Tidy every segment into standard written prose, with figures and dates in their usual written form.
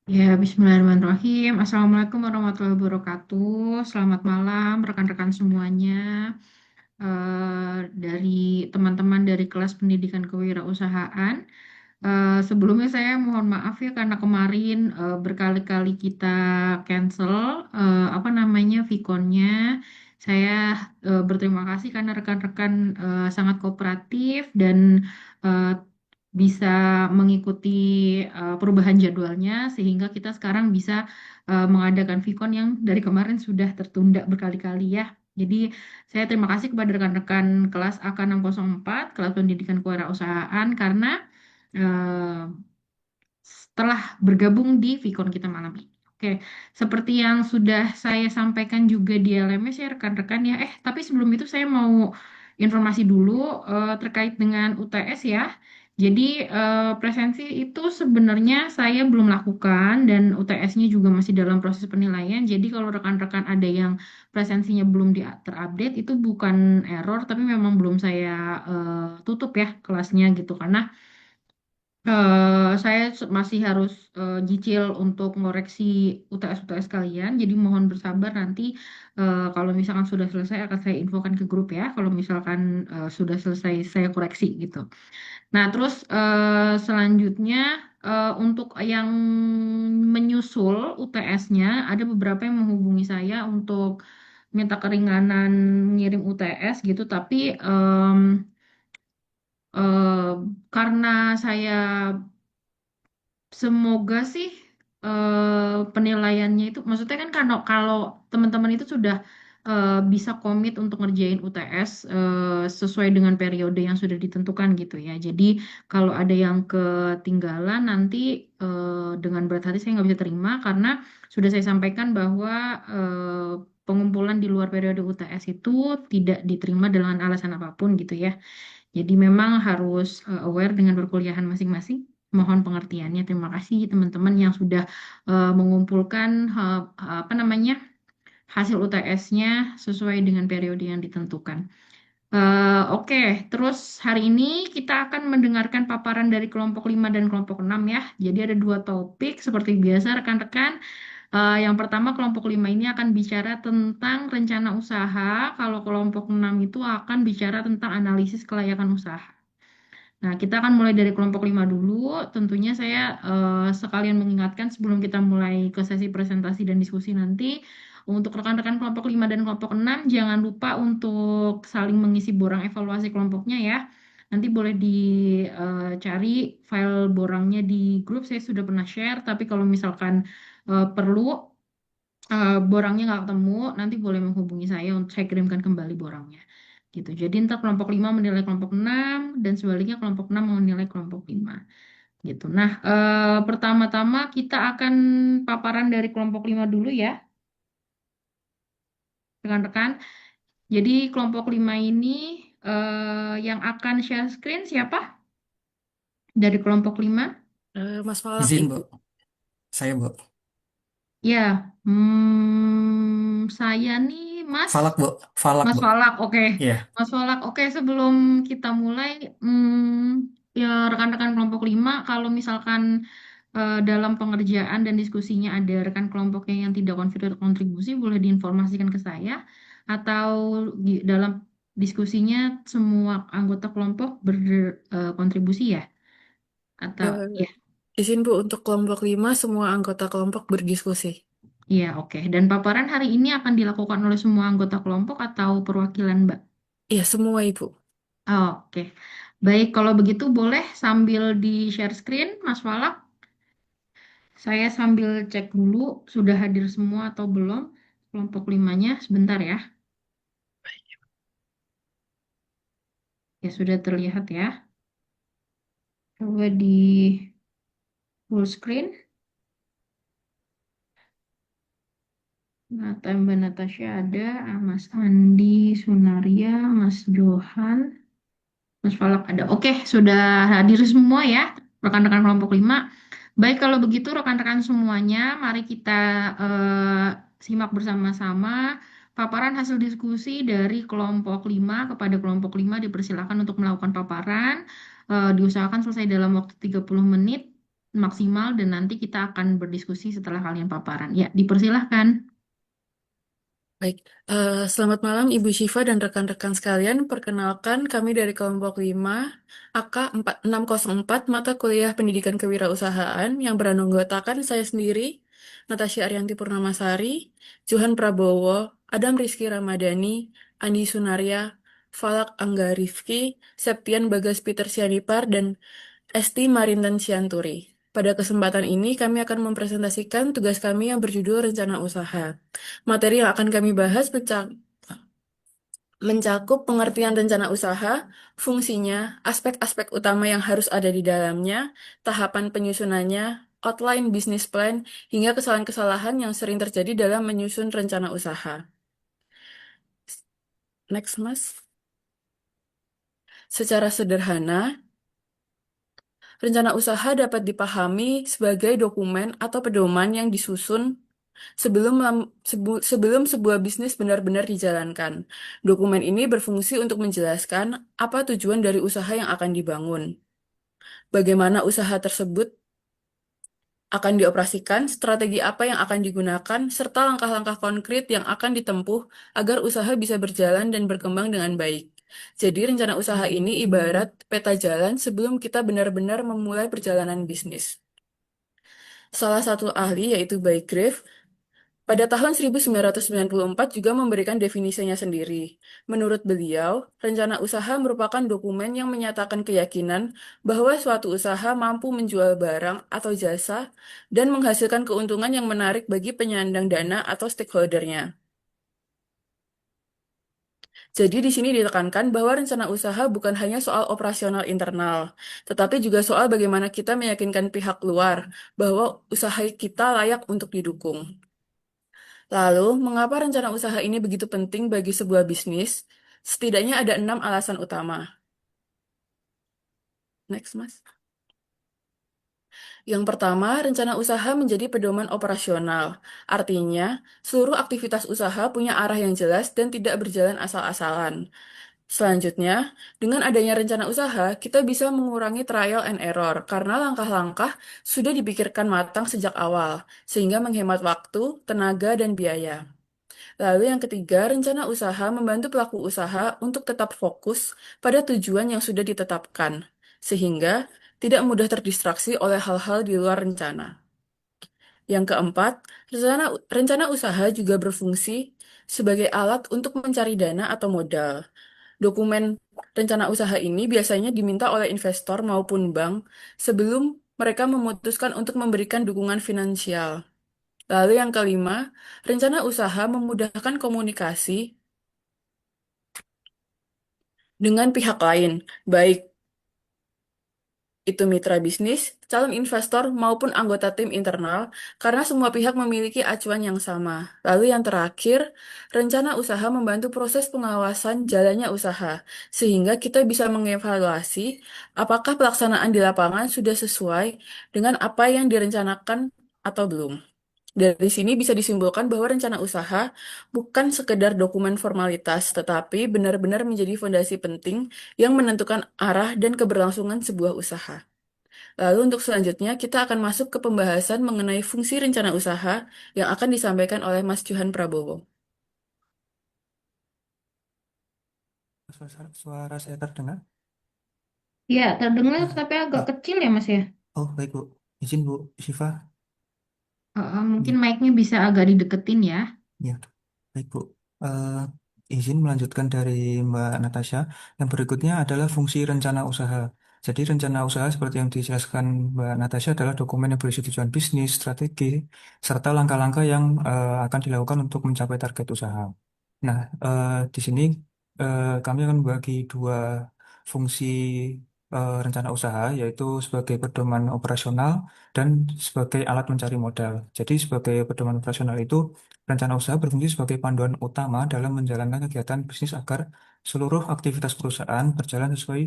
Ya, Bismillahirrahmanirrahim. Assalamualaikum warahmatullahi wabarakatuh. Selamat malam, rekan-rekan semuanya. Dari teman-teman dari kelas pendidikan kewirausahaan. Sebelumnya saya mohon maaf ya karena kemarin berkali-kali kita cancel apa namanya Vkonnya. Saya berterima kasih karena rekan-rekan sangat kooperatif dan eh, bisa mengikuti perubahan jadwalnya sehingga kita sekarang bisa mengadakan Vkon yang dari kemarin sudah tertunda berkali-kali ya. Jadi saya terima kasih kepada rekan-rekan kelas AK 4 kelas pendidikan kewirausahaan karena eh, setelah bergabung di Vicon kita malam ini. Oke, seperti yang sudah saya sampaikan juga di LMS ya rekan-rekan ya. Tapi sebelum itu saya mau informasi dulu terkait dengan UTS ya. Jadi presensi itu sebenarnya saya belum lakukan dan UTS-nya juga masih dalam proses penilaian. Jadi kalau rekan-rekan ada yang presensinya belum terupdate itu bukan error, tapi memang belum saya tutup ya kelasnya gitu karena saya masih harus nyicil untuk ngoreksi UTS-UTS kalian, jadi mohon bersabar nanti kalau misalkan sudah selesai akan saya infokan ke grup ya, kalau misalkan sudah selesai saya koreksi gitu. Nah, terus selanjutnya untuk yang menyusul UTS-nya ada beberapa yang menghubungi saya untuk minta keringanan ngirim UTS gitu, tapi eh, karena saya semoga sih penilaiannya itu, maksudnya kan kalau kalau teman-teman itu sudah bisa komit untuk ngerjain UTS sesuai dengan periode yang sudah ditentukan gitu ya. Jadi kalau ada yang ketinggalan nanti dengan berat hati saya nggak bisa terima karena sudah saya sampaikan bahwa pengumpulan di luar periode UTS itu tidak diterima dengan alasan apapun gitu ya. Jadi memang harus aware dengan perkuliahan masing-masing. Mohon pengertiannya. Terima kasih teman-teman yang sudah mengumpulkan apa namanya hasil UTS-nya sesuai dengan periode yang ditentukan. Oke, terus hari ini kita akan mendengarkan paparan dari kelompok 5 dan kelompok 6 ya. Jadi ada dua topik seperti biasa rekan-rekan. Yang pertama kelompok 5 ini akan bicara tentang rencana usaha, kalau kelompok 6 itu akan bicara tentang analisis kelayakan usaha. Nah, kita akan mulai dari kelompok 5 dulu. Tentunya saya sekalian mengingatkan sebelum kita mulai ke sesi presentasi dan diskusi nanti, untuk rekan-rekan kelompok 5 dan kelompok 6, jangan lupa untuk saling mengisi borang evaluasi kelompoknya ya. Nanti boleh dicari file borangnya di grup, saya sudah pernah share, tapi kalau misalkan perlu borangnya nggak ketemu, nanti boleh menghubungi saya untuk saya kirimkan kembali borangnya. Gitu. Jadi ntar kelompok 5 menilai kelompok 6 dan sebaliknya kelompok 6 menilai kelompok 5. Gitu. Nah, pertama-tama kita akan paparan dari kelompok 5 dulu ya, rekan-rekan. Jadi kelompok 5 ini yang akan share screen siapa? Dari kelompok 5? Mas Falak, Izin, Ibu. Bu. Saya, Bu. Ya, saya nih Mas. Falak, Bu. Falak, Mas Bu. Falak, oke. Iya. Mas Falak, oke. Sebelum kita mulai, ya rekan-rekan kelompok 5, kalau misalkan dalam pengerjaan dan diskusinya ada rekan kelompoknya yang tidak kontribusi, boleh diinformasikan ke saya. Atau dalam diskusinya semua anggota kelompok berkontribusi ya? Atau Eh, ya, izin Bu, untuk kelompok 5 semua anggota kelompok berdiskusi. iya oke. Dan paparan hari ini akan dilakukan oleh semua anggota kelompok atau perwakilan Mbak? Iya, semua Ibu. Oke, baik kalau begitu boleh sambil di-share screen, Mas Walak. Saya sambil cek dulu sudah hadir semua atau belum kelompok limanya. Sebentar ya. Ya sudah terlihat ya. Coba di full screen. Mbak Natasha ada, Mas Andi, Sunaria, Mas Johan, Mas Falak ada. Oke, sudah hadir semua ya, rekan-rekan kelompok 5. Baik, kalau begitu rekan-rekan semuanya, mari kita eh, simak bersama-sama paparan hasil diskusi dari kelompok 5 kepada kelompok 5 dipersilakan untuk melakukan paparan. Diusahakan selesai dalam waktu 30 menit. maksimal dan nanti kita akan berdiskusi setelah kalian paparan. Ya, dipersilahkan. Baik, selamat malam Ibu Syifa dan rekan-rekan sekalian. Perkenalkan, kami dari kelompok 5, AK 4604, mata kuliah Pendidikan Kewirausahaan yang beranggotakan saya sendiri, Natasha Arianti Purnamasari, Johan Prabowo, Adam Rizky Ramadhani, Andi Sunaria, Falak Angga Rifki, Septian Bagas Peter Sianipar, dan Esti Marindan Sianturi. Pada kesempatan ini, kami akan mempresentasikan tugas kami yang berjudul Rencana Usaha. Materi yang akan kami bahas mencakup pengertian rencana usaha, fungsinya, aspek-aspek utama yang harus ada di dalamnya, tahapan penyusunannya, outline business plan, hingga kesalahan-kesalahan yang sering terjadi dalam menyusun rencana usaha. Next, Mas. Secara sederhana, rencana usaha dapat dipahami sebagai dokumen atau pedoman yang disusun sebelum sebuah bisnis benar-benar dijalankan. Dokumen ini berfungsi untuk menjelaskan apa tujuan dari usaha yang akan dibangun, bagaimana usaha tersebut akan dioperasikan, strategi apa yang akan digunakan, serta langkah-langkah konkret yang akan ditempuh agar usaha bisa berjalan dan berkembang dengan baik. Jadi, rencana usaha ini ibarat peta jalan sebelum kita benar-benar memulai perjalanan bisnis. Salah satu ahli, yaitu Bygrave, pada tahun 1994 juga memberikan definisinya sendiri. Menurut beliau, rencana usaha merupakan dokumen yang menyatakan keyakinan bahwa suatu usaha mampu menjual barang atau jasa dan menghasilkan keuntungan yang menarik bagi penyandang dana atau stakeholdernya. Jadi di sini ditekankan bahwa rencana usaha bukan hanya soal operasional internal, tetapi juga soal bagaimana kita meyakinkan pihak luar bahwa usaha kita layak untuk didukung. Lalu, mengapa rencana usaha ini begitu penting bagi sebuah bisnis? Setidaknya ada 6 alasan utama. Next, Mas. Yang pertama, rencana usaha menjadi pedoman operasional. Artinya, seluruh aktivitas usaha punya arah yang jelas dan tidak berjalan asal-asalan. Selanjutnya, dengan adanya rencana usaha, kita bisa mengurangi trial and error karena langkah-langkah sudah dipikirkan matang sejak awal, sehingga menghemat waktu, tenaga, dan biaya. Lalu yang ketiga, rencana usaha membantu pelaku usaha untuk tetap fokus pada tujuan yang sudah ditetapkan, sehingga tidak mudah terdistraksi oleh hal-hal di luar rencana. Yang keempat, rencana usaha juga berfungsi sebagai alat untuk mencari dana atau modal. Dokumen rencana usaha ini biasanya diminta oleh investor maupun bank sebelum mereka memutuskan untuk memberikan dukungan finansial. Lalu yang kelima, rencana usaha memudahkan komunikasi dengan pihak lain, baik itu mitra bisnis, calon investor, maupun anggota tim internal, karena semua pihak memiliki acuan yang sama. Lalu yang terakhir, rencana usaha membantu proses pengawasan jalannya usaha, sehingga kita bisa mengevaluasi apakah pelaksanaan di lapangan sudah sesuai dengan apa yang direncanakan atau belum. Dari sini bisa disimpulkan bahwa rencana usaha bukan sekedar dokumen formalitas, tetapi benar-benar menjadi fondasi penting yang menentukan arah dan keberlangsungan sebuah usaha. Lalu untuk selanjutnya, kita akan masuk ke pembahasan mengenai fungsi rencana usaha yang akan disampaikan oleh Mas Johan Prabowo. Suara saya terdengar? Ya, terdengar Ah, tapi agak ah, kecil ya, Mas ya. oh, baik, Bu. Izin, Bu Syifa. Mungkin Ya, mic-nya bisa agak dideketin ya. ya, baik, Bu. Eh, izin melanjutkan dari Mbak Natasha. Yang berikutnya adalah fungsi rencana usaha. Jadi, rencana usaha seperti yang dijelaskan Mbak Natasha adalah dokumen yang berisi tujuan bisnis, strategi, serta langkah-langkah yang akan dilakukan untuk mencapai target usaha. Nah, di sini kami akan membagi dua fungsi rencana usaha, yaitu sebagai pedoman operasional dan sebagai alat mencari modal. Jadi, sebagai pedoman operasional itu, rencana usaha berfungsi sebagai panduan utama dalam menjalankan kegiatan bisnis agar seluruh aktivitas perusahaan berjalan sesuai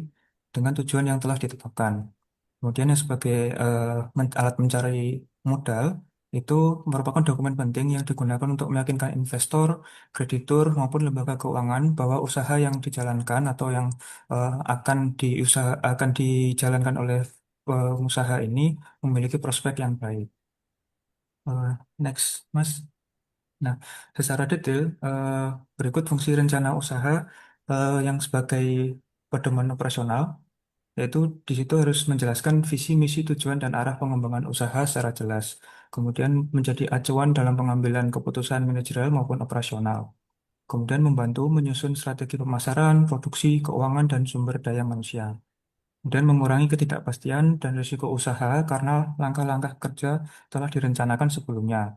dengan tujuan yang telah ditetapkan. Kemudian yang sebagai alat mencari modal itu merupakan dokumen penting yang digunakan untuk meyakinkan investor, kreditur maupun lembaga keuangan bahwa usaha yang dijalankan atau yang akan dijalankan oleh pengusaha ini memiliki prospek yang baik. Next, Mas. Nah, secara detail, berikut fungsi rencana usaha yang sebagai pedoman operasional, yaitu di situ harus menjelaskan visi, misi, tujuan, dan arah pengembangan usaha secara jelas. Kemudian menjadi acuan dalam pengambilan keputusan manajerial maupun operasional. Kemudian membantu menyusun strategi pemasaran, produksi, keuangan, dan sumber daya manusia. Kemudian mengurangi ketidakpastian dan risiko usaha karena langkah-langkah kerja telah direncanakan sebelumnya.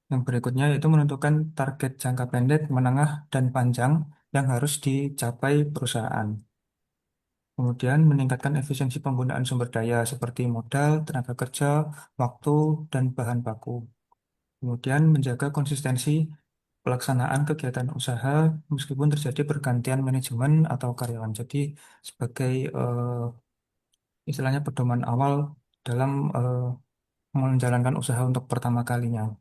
Yang berikutnya yaitu menentukan target jangka pendek, menengah, dan panjang yang harus dicapai perusahaan. Kemudian meningkatkan efisiensi penggunaan sumber daya seperti modal, tenaga kerja, waktu, dan bahan baku. Kemudian menjaga konsistensi pelaksanaan kegiatan usaha meskipun terjadi pergantian manajemen atau karyawan. Jadi sebagai istilahnya pedoman awal dalam menjalankan usaha untuk pertama kalinya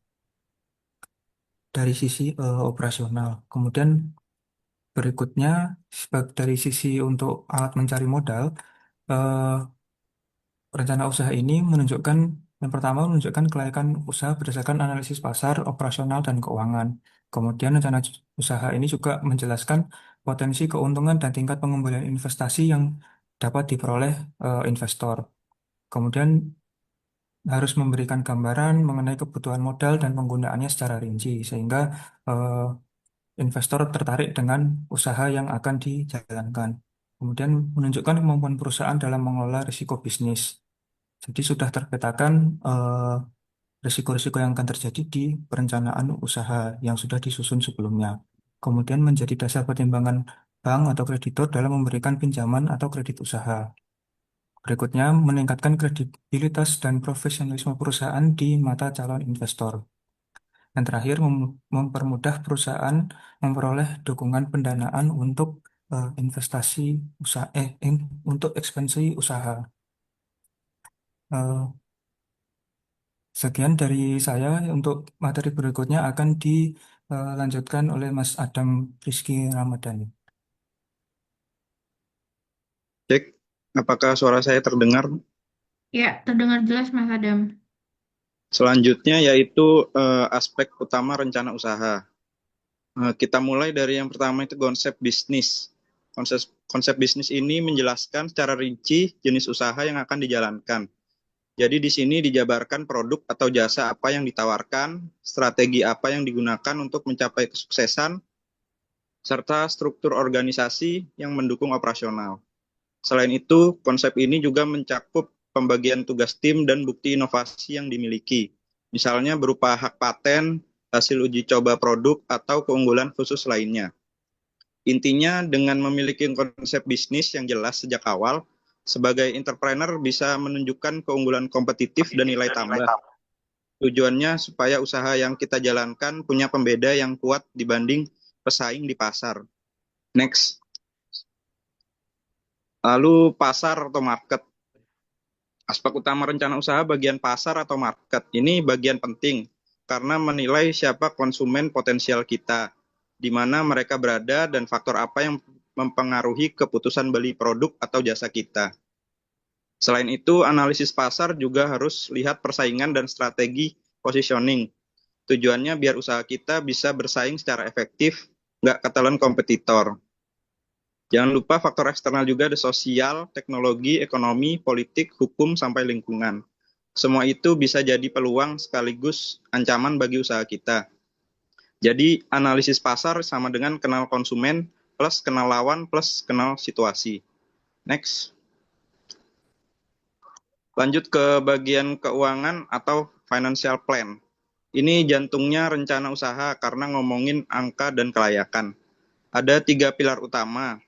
dari sisi operasional. Kemudian berikutnya dari sisi untuk alat mencari modal, eh, rencana usaha ini menunjukkan yang pertama menunjukkan kelayakan usaha berdasarkan analisis pasar, operasional, dan keuangan. Kemudian rencana usaha ini juga menjelaskan potensi keuntungan dan tingkat pengembalian investasi yang dapat diperoleh investor. Kemudian harus memberikan gambaran mengenai kebutuhan modal dan penggunaannya secara rinci sehingga eh, investor tertarik dengan usaha yang akan dijalankan. Kemudian menunjukkan kemampuan perusahaan dalam mengelola risiko bisnis. Jadi sudah terpetakan risiko-risiko yang akan terjadi di perencanaan usaha yang sudah disusun sebelumnya. Kemudian menjadi dasar pertimbangan bank atau kreditur dalam memberikan pinjaman atau kredit usaha. Berikutnya, meningkatkan kredibilitas dan profesionalisme perusahaan di mata calon investor. Yang terakhir, mempermudah perusahaan memperoleh dukungan pendanaan untuk investasi usaha, untuk ekspansi usaha. Eh, Sekian dari saya. Untuk materi berikutnya akan dilanjutkan oleh Mas Adam Rizky Ramadhani. Cek, apakah suara saya terdengar? Ya, terdengar jelas Mas Adam. Selanjutnya yaitu aspek utama rencana usaha. Kita mulai dari yang pertama itu konsep bisnis. Konsep bisnis ini menjelaskan secara rinci jenis usaha yang akan dijalankan. Jadi di sini dijabarkan produk atau jasa apa yang ditawarkan, strategi apa yang digunakan untuk mencapai kesuksesan, serta struktur organisasi yang mendukung operasional. Selain itu, konsep ini juga mencakup pembagian tugas tim dan bukti inovasi yang dimiliki, misalnya berupa hak paten, hasil uji coba produk, atau keunggulan khusus lainnya. Intinya, dengan memiliki konsep bisnis yang jelas sejak awal, sebagai entrepreneur bisa menunjukkan keunggulan kompetitif dan nilai tambah. Tujuannya supaya usaha yang kita jalankan punya pembeda yang kuat dibanding pesaing di pasar. Next. Lalu pasar atau market. Aspek utama rencana usaha bagian pasar atau market. Ini bagian penting karena menilai siapa konsumen potensial kita, di mana mereka berada dan faktor apa yang mempengaruhi keputusan beli produk atau jasa kita. Selain itu, analisis pasar juga harus lihat persaingan dan strategi positioning. Tujuannya biar usaha kita bisa bersaing secara efektif, nggak ketelan kompetitor. Jangan lupa faktor eksternal juga ada sosial, teknologi, ekonomi, politik, hukum, sampai lingkungan. Semua itu bisa jadi peluang sekaligus ancaman bagi usaha kita. Jadi analisis pasar sama dengan kenal konsumen plus kenal lawan plus kenal situasi. Next. Lanjut ke bagian keuangan atau financial plan. Ini jantungnya rencana usaha karena ngomongin angka dan kelayakan. Ada 3 pilar utama.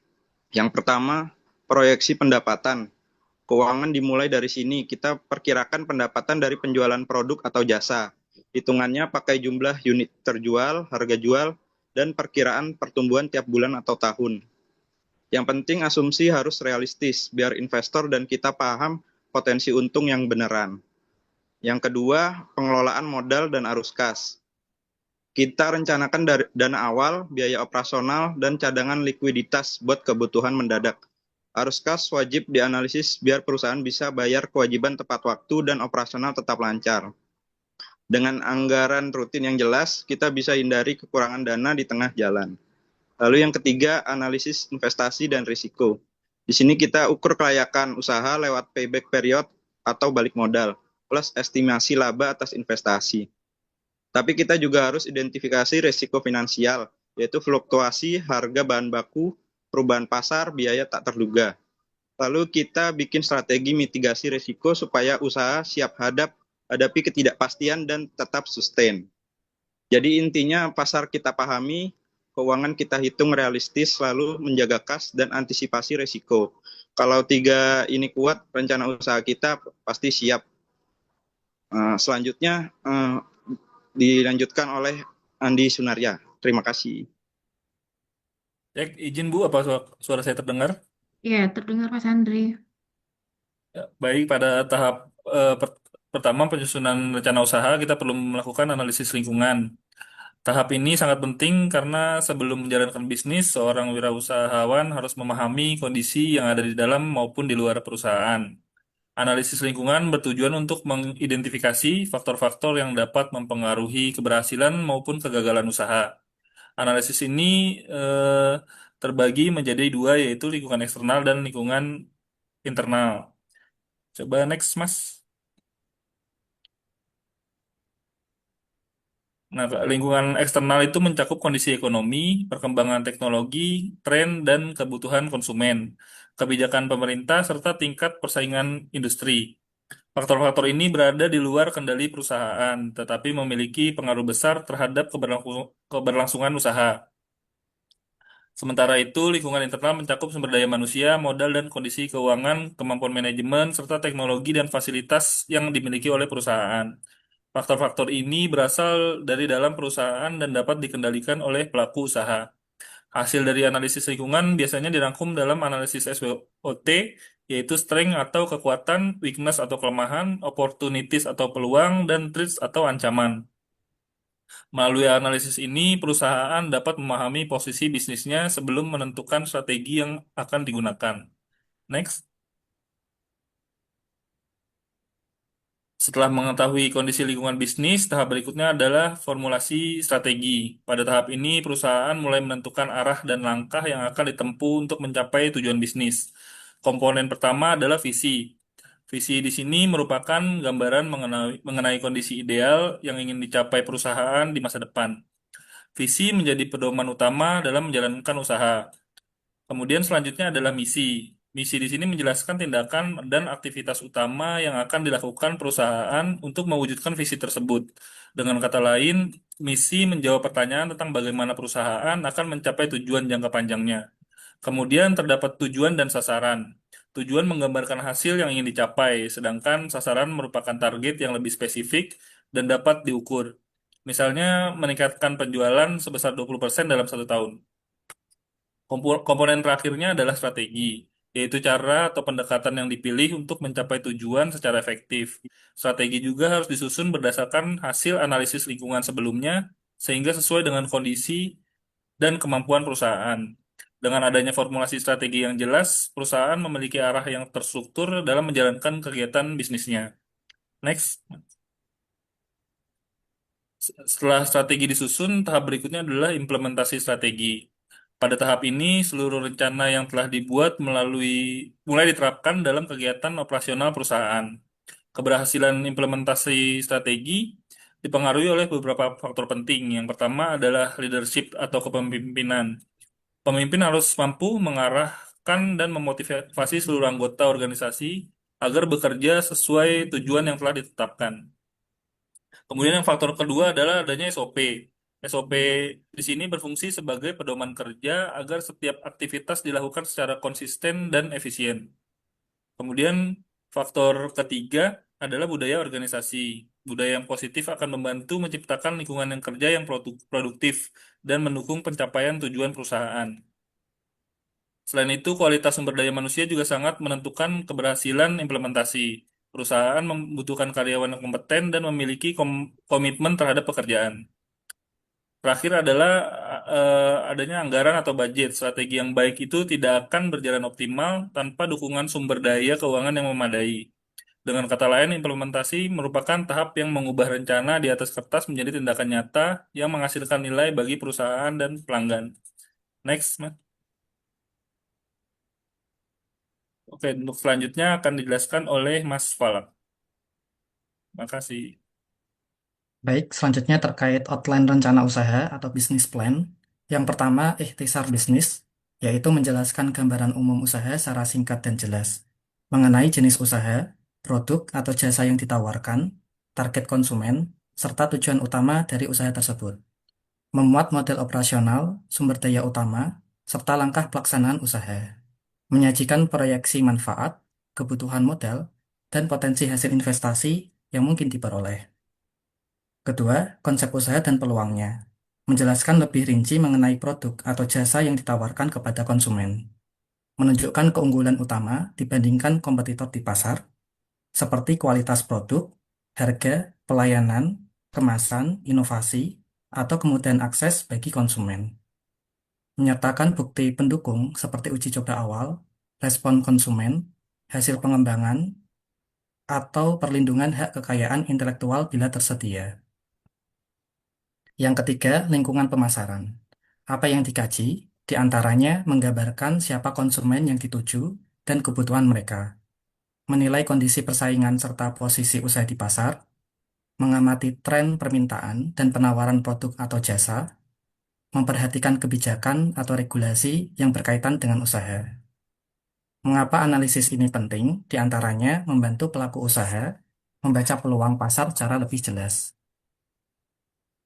Yang pertama, proyeksi pendapatan. Keuangan dimulai dari sini. Kita perkirakan pendapatan dari penjualan produk atau jasa. Hitungannya pakai jumlah unit terjual, harga jual, dan perkiraan pertumbuhan tiap bulan atau tahun. Yang penting asumsi harus realistis, biar investor dan kita paham potensi untung yang beneran. Yang kedua, pengelolaan modal dan arus kas. Kita rencanakan dari dana awal, biaya operasional, dan cadangan likuiditas buat kebutuhan mendadak arus kas wajib dianalisis biar perusahaan bisa bayar kewajiban tepat waktu dan operasional tetap lancar. Dengan anggaran rutin yang jelas, kita bisa hindari kekurangan dana di tengah jalan. Lalu yang ketiga, analisis investasi dan risiko. Di sini kita ukur kelayakan usaha lewat payback period atau balik modal, plus estimasi laba atas investasi. Tapi kita juga harus identifikasi risiko finansial, yaitu fluktuasi harga bahan baku, perubahan pasar, biaya tak terduga. Lalu kita bikin strategi mitigasi risiko supaya usaha siap hadapi ketidakpastian dan tetap sustain. Jadi intinya pasar kita pahami, keuangan kita hitung realistis, lalu menjaga kas dan antisipasi risiko. Kalau 3 ini kuat, rencana usaha kita pasti siap. Selanjutnya dilanjutkan oleh Andi Sunaria. Terima kasih. Cek, izin Bu, apa suara saya terdengar? Ya, terdengar Mas Andri. Ya, baik, pada tahap pertama penyusunan rencana usaha, kita perlu melakukan analisis lingkungan. Tahap ini sangat penting karena sebelum menjalankan bisnis, seorang wirausahawan harus memahami kondisi yang ada di dalam maupun di luar perusahaan. Analisis lingkungan bertujuan untuk mengidentifikasi faktor-faktor yang dapat mempengaruhi keberhasilan maupun kegagalan usaha. Analisis ini terbagi menjadi 2, yaitu lingkungan eksternal dan lingkungan internal. Coba next, Mas. Nah, lingkungan eksternal itu mencakup kondisi ekonomi, perkembangan teknologi, tren, dan kebutuhan konsumen, kebijakan pemerintah, serta tingkat persaingan industri. Faktor-faktor ini berada di luar kendali perusahaan, tetapi memiliki pengaruh besar terhadap keberlangsungan usaha. Sementara itu, lingkungan internal mencakup sumber daya manusia, modal dan kondisi keuangan, kemampuan manajemen, serta teknologi dan fasilitas yang dimiliki oleh perusahaan. Faktor-faktor ini berasal dari dalam perusahaan dan dapat dikendalikan oleh pelaku usaha. Hasil dari analisis lingkungan biasanya dirangkum dalam analisis SWOT, yaitu strength atau kekuatan, weakness atau kelemahan, opportunities atau peluang, dan threats atau ancaman. Melalui analisis ini, perusahaan dapat memahami posisi bisnisnya sebelum menentukan strategi yang akan digunakan. Next. Setelah mengetahui kondisi lingkungan bisnis, tahap berikutnya adalah formulasi strategi. Pada tahap ini, perusahaan mulai menentukan arah dan langkah yang akan ditempuh untuk mencapai tujuan bisnis. Komponen pertama adalah visi. Visi di sini merupakan gambaran mengenai kondisi ideal yang ingin dicapai perusahaan di masa depan. Visi menjadi pedoman utama dalam menjalankan usaha. Kemudian selanjutnya adalah misi. Misi di sini menjelaskan tindakan dan aktivitas utama yang akan dilakukan perusahaan untuk mewujudkan visi tersebut. Dengan kata lain, misi menjawab pertanyaan tentang bagaimana perusahaan akan mencapai tujuan jangka panjangnya. Kemudian terdapat tujuan dan sasaran. Tujuan menggambarkan hasil yang ingin dicapai, sedangkan sasaran merupakan target yang lebih spesifik dan dapat diukur. Misalnya, meningkatkan penjualan sebesar 20% dalam 1 tahun. Komponen terakhirnya adalah strategi, yaitu cara atau pendekatan yang dipilih untuk mencapai tujuan secara efektif. Strategi juga harus disusun berdasarkan hasil analisis lingkungan sebelumnya, sehingga sesuai dengan kondisi dan kemampuan perusahaan. Dengan adanya formulasi strategi yang jelas, perusahaan memiliki arah yang terstruktur dalam menjalankan kegiatan bisnisnya. Next. Setelah strategi disusun, tahap berikutnya adalah implementasi strategi. Pada tahap ini, seluruh rencana yang telah dibuat mulai diterapkan dalam kegiatan operasional perusahaan. Keberhasilan implementasi strategi dipengaruhi oleh beberapa faktor penting. Yang pertama adalah leadership atau kepemimpinan. Pemimpin harus mampu mengarahkan dan memotivasi seluruh anggota organisasi agar bekerja sesuai tujuan yang telah ditetapkan. Kemudian yang faktor kedua adalah adanya SOP. SOP di sini berfungsi sebagai pedoman kerja agar setiap aktivitas dilakukan secara konsisten dan efisien. Kemudian faktor ketiga adalah budaya organisasi. Budaya yang positif akan membantu menciptakan lingkungan yang kerja yang produktif dan mendukung pencapaian tujuan perusahaan. Selain itu, kualitas sumber daya manusia juga sangat menentukan keberhasilan implementasi. Perusahaan membutuhkan karyawan yang kompeten dan memiliki komitmen terhadap pekerjaan. Terakhir adalah adanya anggaran atau budget. Strategi yang baik itu tidak akan berjalan optimal tanpa dukungan sumber daya keuangan yang memadai. Dengan kata lain, implementasi merupakan tahap yang mengubah rencana di atas kertas menjadi tindakan nyata yang menghasilkan nilai bagi perusahaan dan pelanggan. Next, Mas. Oke, untuk selanjutnya akan dijelaskan oleh Mas Falak. Makasih. Baik, selanjutnya terkait outline rencana usaha atau bisnis plan. Yang pertama, ikhtisar bisnis, yaitu menjelaskan gambaran umum usaha secara singkat dan jelas mengenai jenis usaha, produk atau jasa yang ditawarkan, target konsumen, serta tujuan utama dari usaha tersebut. Memuat model operasional, sumber daya utama, serta langkah pelaksanaan usaha. Menyajikan proyeksi manfaat, kebutuhan modal, dan potensi hasil investasi yang mungkin diperoleh. Kedua, konsep usaha dan peluangnya. Menjelaskan lebih rinci mengenai produk atau jasa yang ditawarkan kepada konsumen. Menunjukkan keunggulan utama dibandingkan kompetitor di pasar, seperti kualitas produk, harga, pelayanan, kemasan, inovasi, atau kemudahan akses bagi konsumen. Menyertakan bukti pendukung seperti uji coba awal, respon konsumen, hasil pengembangan, atau perlindungan hak kekayaan intelektual bila tersedia. Yang ketiga, lingkungan pemasaran. Apa yang dikaji, diantaranya menggambarkan siapa konsumen yang dituju dan kebutuhan mereka, menilai kondisi persaingan serta posisi usaha di pasar, mengamati tren permintaan dan penawaran produk atau jasa, memperhatikan kebijakan atau regulasi yang berkaitan dengan usaha. Mengapa analisis ini penting? Diantaranya membantu pelaku usaha membaca peluang pasar secara lebih jelas.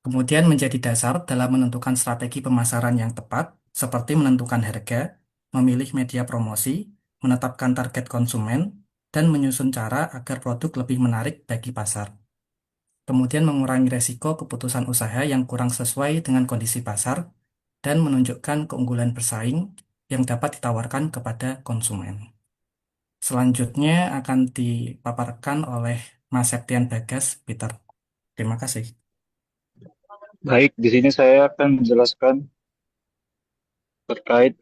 Kemudian menjadi dasar dalam menentukan strategi pemasaran yang tepat, seperti menentukan harga, memilih media promosi, menetapkan target konsumen, dan menyusun cara agar produk lebih menarik bagi pasar. Kemudian mengurangi resiko keputusan usaha yang kurang sesuai dengan kondisi pasar, dan menunjukkan keunggulan bersaing yang dapat ditawarkan kepada konsumen. Selanjutnya akan dipaparkan oleh Mas Septian Bagas Peter. Terima kasih. Baik, di sini saya akan menjelaskan terkait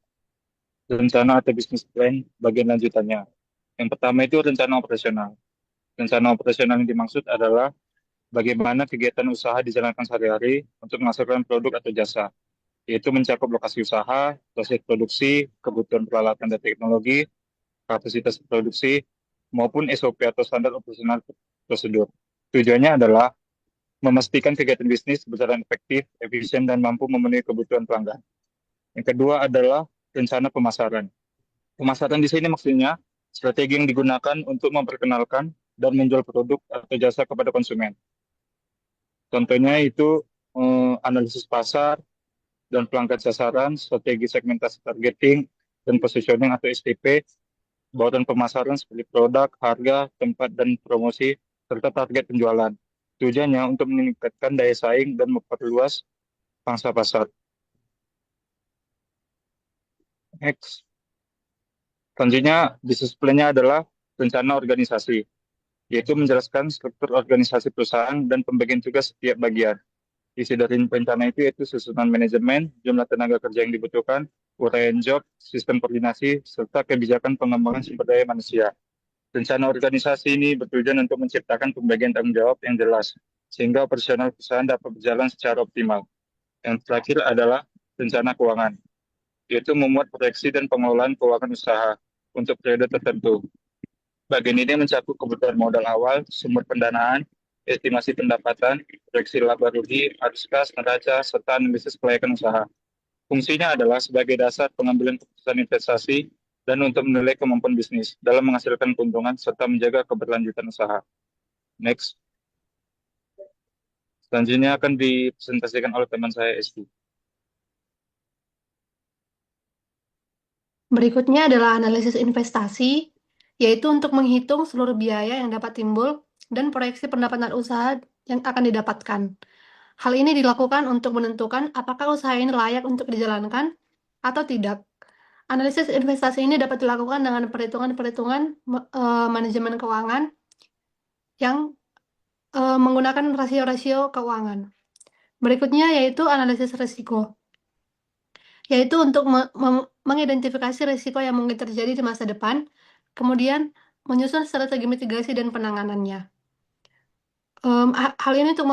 rencana atau bisnis plan bagian lanjutannya. Yang pertama itu rencana operasional. Rencana operasional yang dimaksud adalah bagaimana kegiatan usaha dijalankan sehari-hari untuk menghasilkan produk atau jasa, yaitu mencakup lokasi usaha, proses produksi, kebutuhan peralatan dan teknologi, kapasitas produksi, maupun SOP atau standar operasional prosedur. Tujuannya adalah memastikan kegiatan bisnis berjalan efektif, efisien, dan mampu memenuhi kebutuhan pelanggan. Yang kedua adalah rencana pemasaran. Pemasaran di sini maksudnya strategi yang digunakan untuk memperkenalkan dan menjual produk atau jasa kepada konsumen. Contohnya itu analisis pasar dan pelanggan sasaran, strategi segmentasi targeting dan positioning atau STP, bauran pemasaran seperti produk, harga, tempat, dan promosi, serta target penjualan. Tujuannya untuk meningkatkan daya saing dan memperluas pangsa pasar. Next. Selanjutnya, bisnis plan-nya adalah rencana organisasi, yaitu menjelaskan struktur organisasi perusahaan dan pembagian tugas setiap bagian. Isi dari rencana itu yaitu susunan manajemen, jumlah tenaga kerja yang dibutuhkan, uraian job, sistem koordinasi, serta kebijakan pengembangan sumber daya manusia. Rencana organisasi ini bertujuan untuk menciptakan pembagian tanggung jawab yang jelas, sehingga operasional perusahaan dapat berjalan secara optimal. Yang terakhir adalah rencana keuangan, yaitu memuat proyeksi dan pengelolaan keuangan usaha untuk periode tertentu. Bagian ini mencakup kebutuhan modal awal, sumber pendanaan, estimasi pendapatan, proyeksi laba rugi, arus kas, neraca, serta analisis kelayakan usaha. Fungsinya adalah sebagai dasar pengambilan keputusan investasi dan untuk menilai kemampuan bisnis dalam menghasilkan keuntungan serta menjaga keberlanjutan usaha. Next. Selanjutnya akan dipresentasikan oleh teman saya, Esti. Berikutnya adalah analisis investasi, yaitu untuk menghitung seluruh biaya yang dapat timbul dan proyeksi pendapatan usaha yang akan didapatkan. Hal ini dilakukan untuk menentukan apakah usaha ini layak untuk dijalankan atau tidak. Analisis investasi ini dapat dilakukan dengan perhitungan-perhitungan manajemen keuangan yang menggunakan rasio-rasio keuangan. Berikutnya yaitu analisis risiko, yaitu untuk mengidentifikasi risiko yang mungkin terjadi di masa depan, kemudian menyusun strategi mitigasi dan penanganannya. Hal ini untuk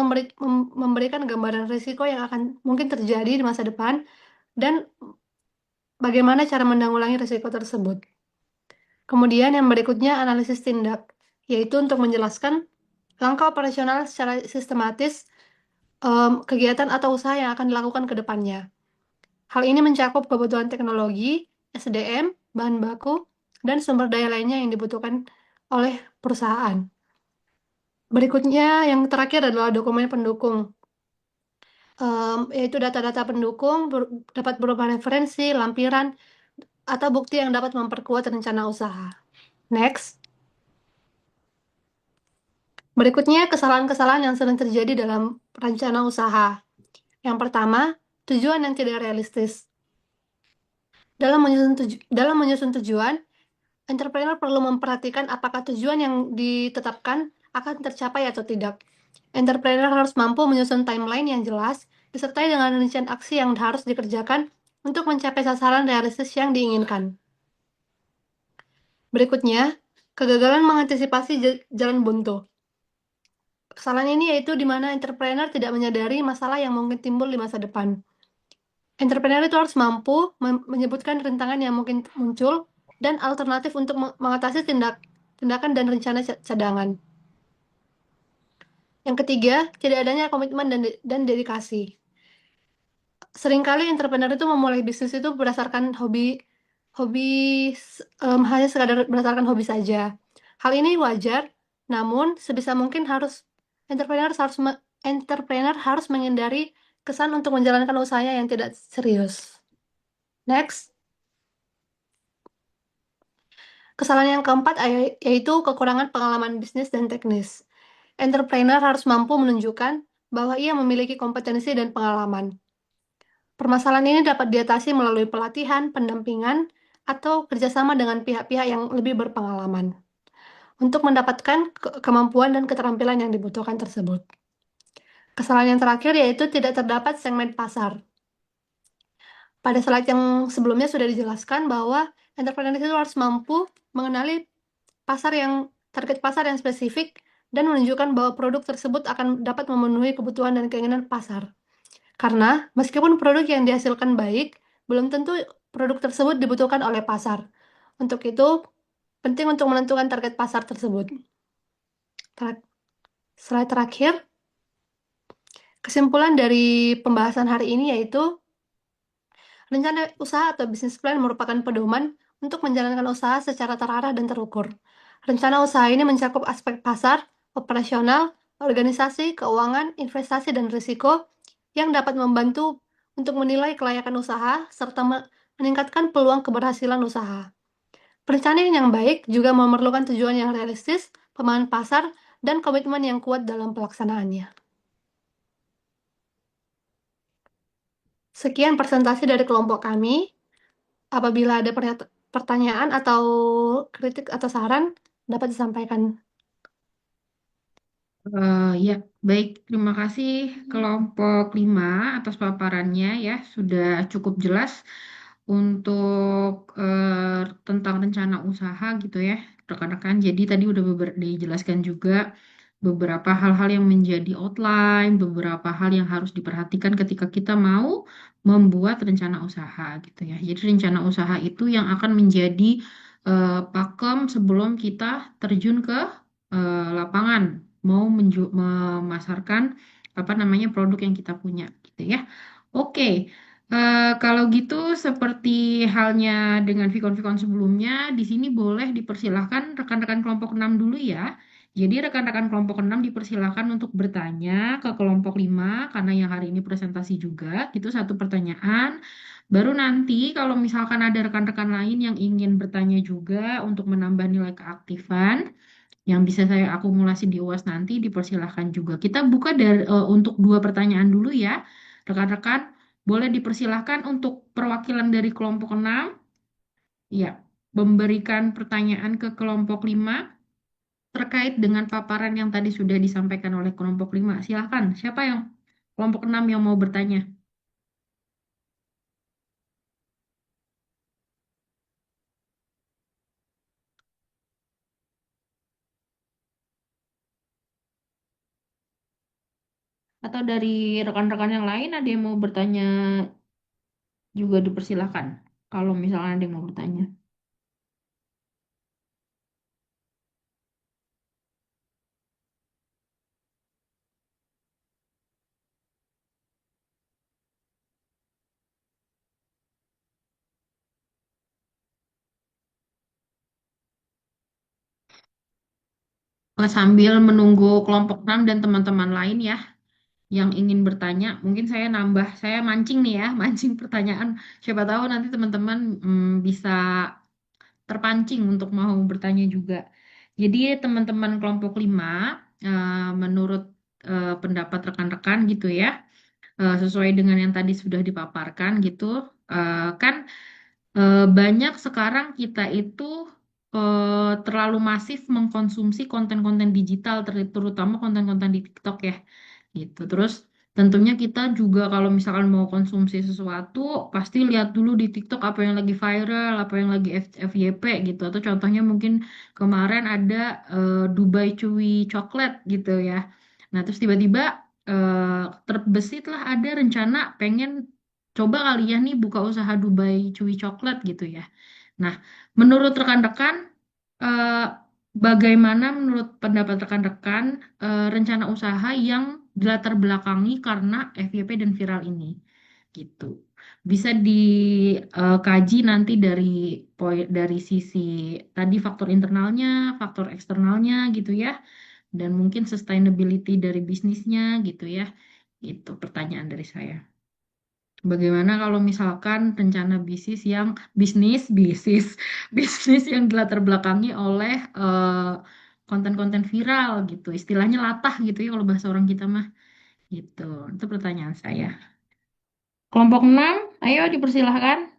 memberikan gambaran risiko yang akan mungkin terjadi di masa depan dan bagaimana cara menanggulangi risiko tersebut. Kemudian yang berikutnya analisis tindak, yaitu untuk menjelaskan langkah operasional secara sistematis kegiatan atau usaha yang akan dilakukan ke depannya. Hal ini mencakup kebutuhan teknologi, SDM, bahan baku, dan sumber daya lainnya yang dibutuhkan oleh perusahaan. Berikutnya yang terakhir adalah dokumen pendukung, yaitu data-data pendukung dapat berupa referensi, lampiran, atau bukti yang dapat memperkuat rencana usaha. Next. Berikutnya kesalahan-kesalahan yang sering terjadi dalam rencana usaha. Yang pertama, tujuan yang tidak realistis. Dalam menyusun tujuan, entrepreneur perlu memperhatikan apakah tujuan yang ditetapkan akan tercapai atau tidak. Entrepreneur harus mampu menyusun timeline yang jelas, disertai dengan rincian aksi yang harus dikerjakan untuk mencapai sasaran realistis yang diinginkan. Berikutnya, kegagalan mengantisipasi jalan buntu. Kesalahan ini yaitu di mana entrepreneur tidak menyadari masalah yang mungkin timbul di masa depan. Entrepreneur itu harus mampu menyebutkan rintangan yang mungkin muncul dan alternatif untuk mengatasi tindakan dan rencana cadangan. Yang ketiga, tidak adanya komitmen dan dedikasi. Seringkali entrepreneur itu memulai bisnis itu berdasarkan hanya sekadar berdasarkan hobi saja. Hal ini wajar, namun sebisa mungkin entrepreneur harus menghindari kesan untuk menjalankan usahanya yang tidak serius. Next. Kesalahan yang keempat yaitu kekurangan pengalaman bisnis dan teknis. Entrepreneur harus mampu menunjukkan bahwa ia memiliki kompetensi dan pengalaman. Permasalahan ini dapat diatasi melalui pelatihan, pendampingan, atau kerjasama dengan pihak-pihak yang lebih berpengalaman untuk mendapatkan kemampuan dan keterampilan yang dibutuhkan tersebut. Kesalahan yang terakhir yaitu tidak terdapat segmen pasar. Pada slide yang sebelumnya sudah dijelaskan bahwa entrepreneur itu harus mampu mengenali target pasar yang spesifik dan menunjukkan bahwa produk tersebut akan dapat memenuhi kebutuhan dan keinginan pasar. Karena meskipun produk yang dihasilkan baik, belum tentu produk tersebut dibutuhkan oleh pasar. Untuk itu, penting untuk menentukan target pasar tersebut. Slide terakhir. Kesimpulan dari pembahasan hari ini yaitu rencana usaha atau business plan merupakan pedoman untuk menjalankan usaha secara terarah dan terukur. Rencana usaha ini mencakup aspek pasar, operasional, organisasi, keuangan, investasi, dan risiko yang dapat membantu untuk menilai kelayakan usaha serta meningkatkan peluang keberhasilan usaha. Perencanaan yang baik juga memerlukan tujuan yang realistis, pemahaman pasar, dan komitmen yang kuat dalam pelaksanaannya. Sekian presentasi dari kelompok kami. Apabila ada pertanyaan atau kritik atau saran, dapat disampaikan. Ya, baik. Terima kasih kelompok 5 atas paparannya ya. Sudah cukup jelas untuk tentang rencana usaha gitu ya, rekan-rekan. Jadi tadi udah dijelaskan juga beberapa hal-hal yang menjadi outline, beberapa hal yang harus diperhatikan ketika kita mau membuat rencana usaha gitu ya. Jadi rencana usaha itu yang akan menjadi pakem sebelum kita terjun ke lapangan mau memasarkan apa namanya produk yang kita punya gitu ya. Oke. Kalau gitu seperti halnya dengan Vicon-Vicon sebelumnya, di sini boleh dipersilahkan rekan-rekan kelompok 6 dulu ya. Jadi rekan-rekan kelompok 6 dipersilahkan untuk bertanya ke kelompok 5 karena yang hari ini presentasi juga, itu satu pertanyaan. Baru nanti kalau misalkan ada rekan-rekan lain yang ingin bertanya juga untuk menambah nilai keaktifan, yang bisa saya akumulasi di UAS nanti dipersilahkan juga. Kita buka untuk 2 pertanyaan dulu ya. Rekan-rekan, boleh dipersilahkan untuk perwakilan dari kelompok 6. Ya, memberikan pertanyaan ke kelompok 5 terkait dengan paparan yang tadi sudah disampaikan oleh kelompok 5. Silahkan, siapa yang Kelompok 6 yang mau bertanya. Atau dari rekan-rekan yang lain ada yang mau bertanya juga dipersilahkan. Kalau misalnya ada yang mau bertanya. Sambil menunggu kelompok 6 dan teman-teman lain ya yang ingin bertanya, mungkin saya mancing nih ya, mancing pertanyaan. Siapa tahu nanti teman-teman bisa terpancing untuk mau bertanya juga. Jadi teman-teman kelompok 5, menurut pendapat rekan-rekan gitu ya, sesuai dengan yang tadi sudah dipaparkan gitu, kan banyak sekarang kita itu terlalu masif mengkonsumsi konten-konten digital, terutama konten-konten di TikTok ya, gitu. Terus tentunya kita juga kalau misalkan mau konsumsi sesuatu, pasti lihat dulu di TikTok apa yang lagi viral, apa yang lagi FYP gitu. Atau contohnya mungkin kemarin ada Dubai Chewy Chocolate gitu ya. Nah, terus tiba-tiba terbesit lah ada rencana pengen coba kali ya nih buka usaha Dubai Chewy Chocolate gitu ya. Nah, menurut rekan-rekan, eh, bagaimana menurut pendapat rekan-rekan rencana usaha yang dilatar belakangi karena FYP dan viral ini? Gitu. Bisa dikaji nanti dari sisi tadi faktor internalnya, faktor eksternalnya gitu ya, dan mungkin sustainability dari bisnisnya gitu ya. Itu pertanyaan dari saya. Bagaimana kalau misalkan rencana bisnis bisnis yang dilatar belakangi oleh konten-konten viral gitu, istilahnya latah gitu ya kalau bahasa orang kita mah gitu. Itu pertanyaan saya. Kelompok 6, ayo dipersilahkan.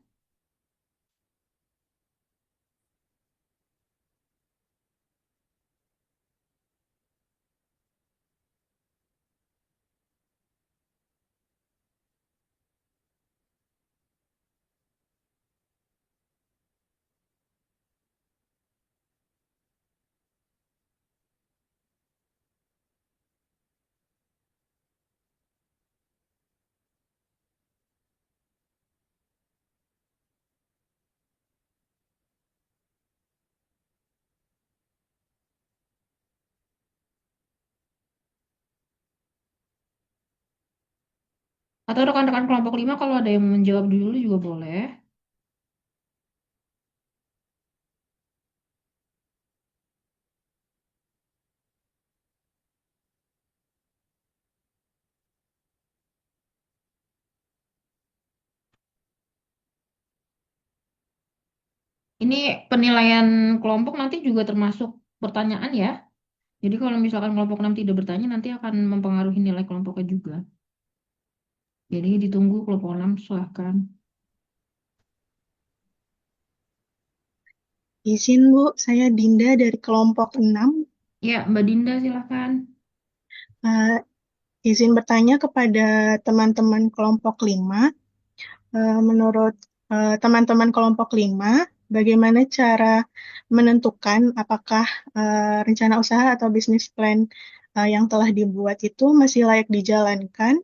Atau rekan-rekan kelompok 5 kalau ada yang menjawab dulu juga boleh. Ini penilaian kelompok nanti juga termasuk pertanyaan ya. Jadi kalau misalkan kelompok 6 tidak bertanya nanti akan mempengaruhi nilai kelompoknya juga. Jadi ditunggu kelompok 6 silahkan. Izin Bu, saya Dinda dari kelompok 6. Ya, Mbak Dinda silahkan. Eh, izin bertanya kepada teman-teman kelompok 5. Menurut teman-teman kelompok 5, bagaimana cara menentukan apakah rencana usaha atau bisnis plan yang telah dibuat itu masih layak dijalankan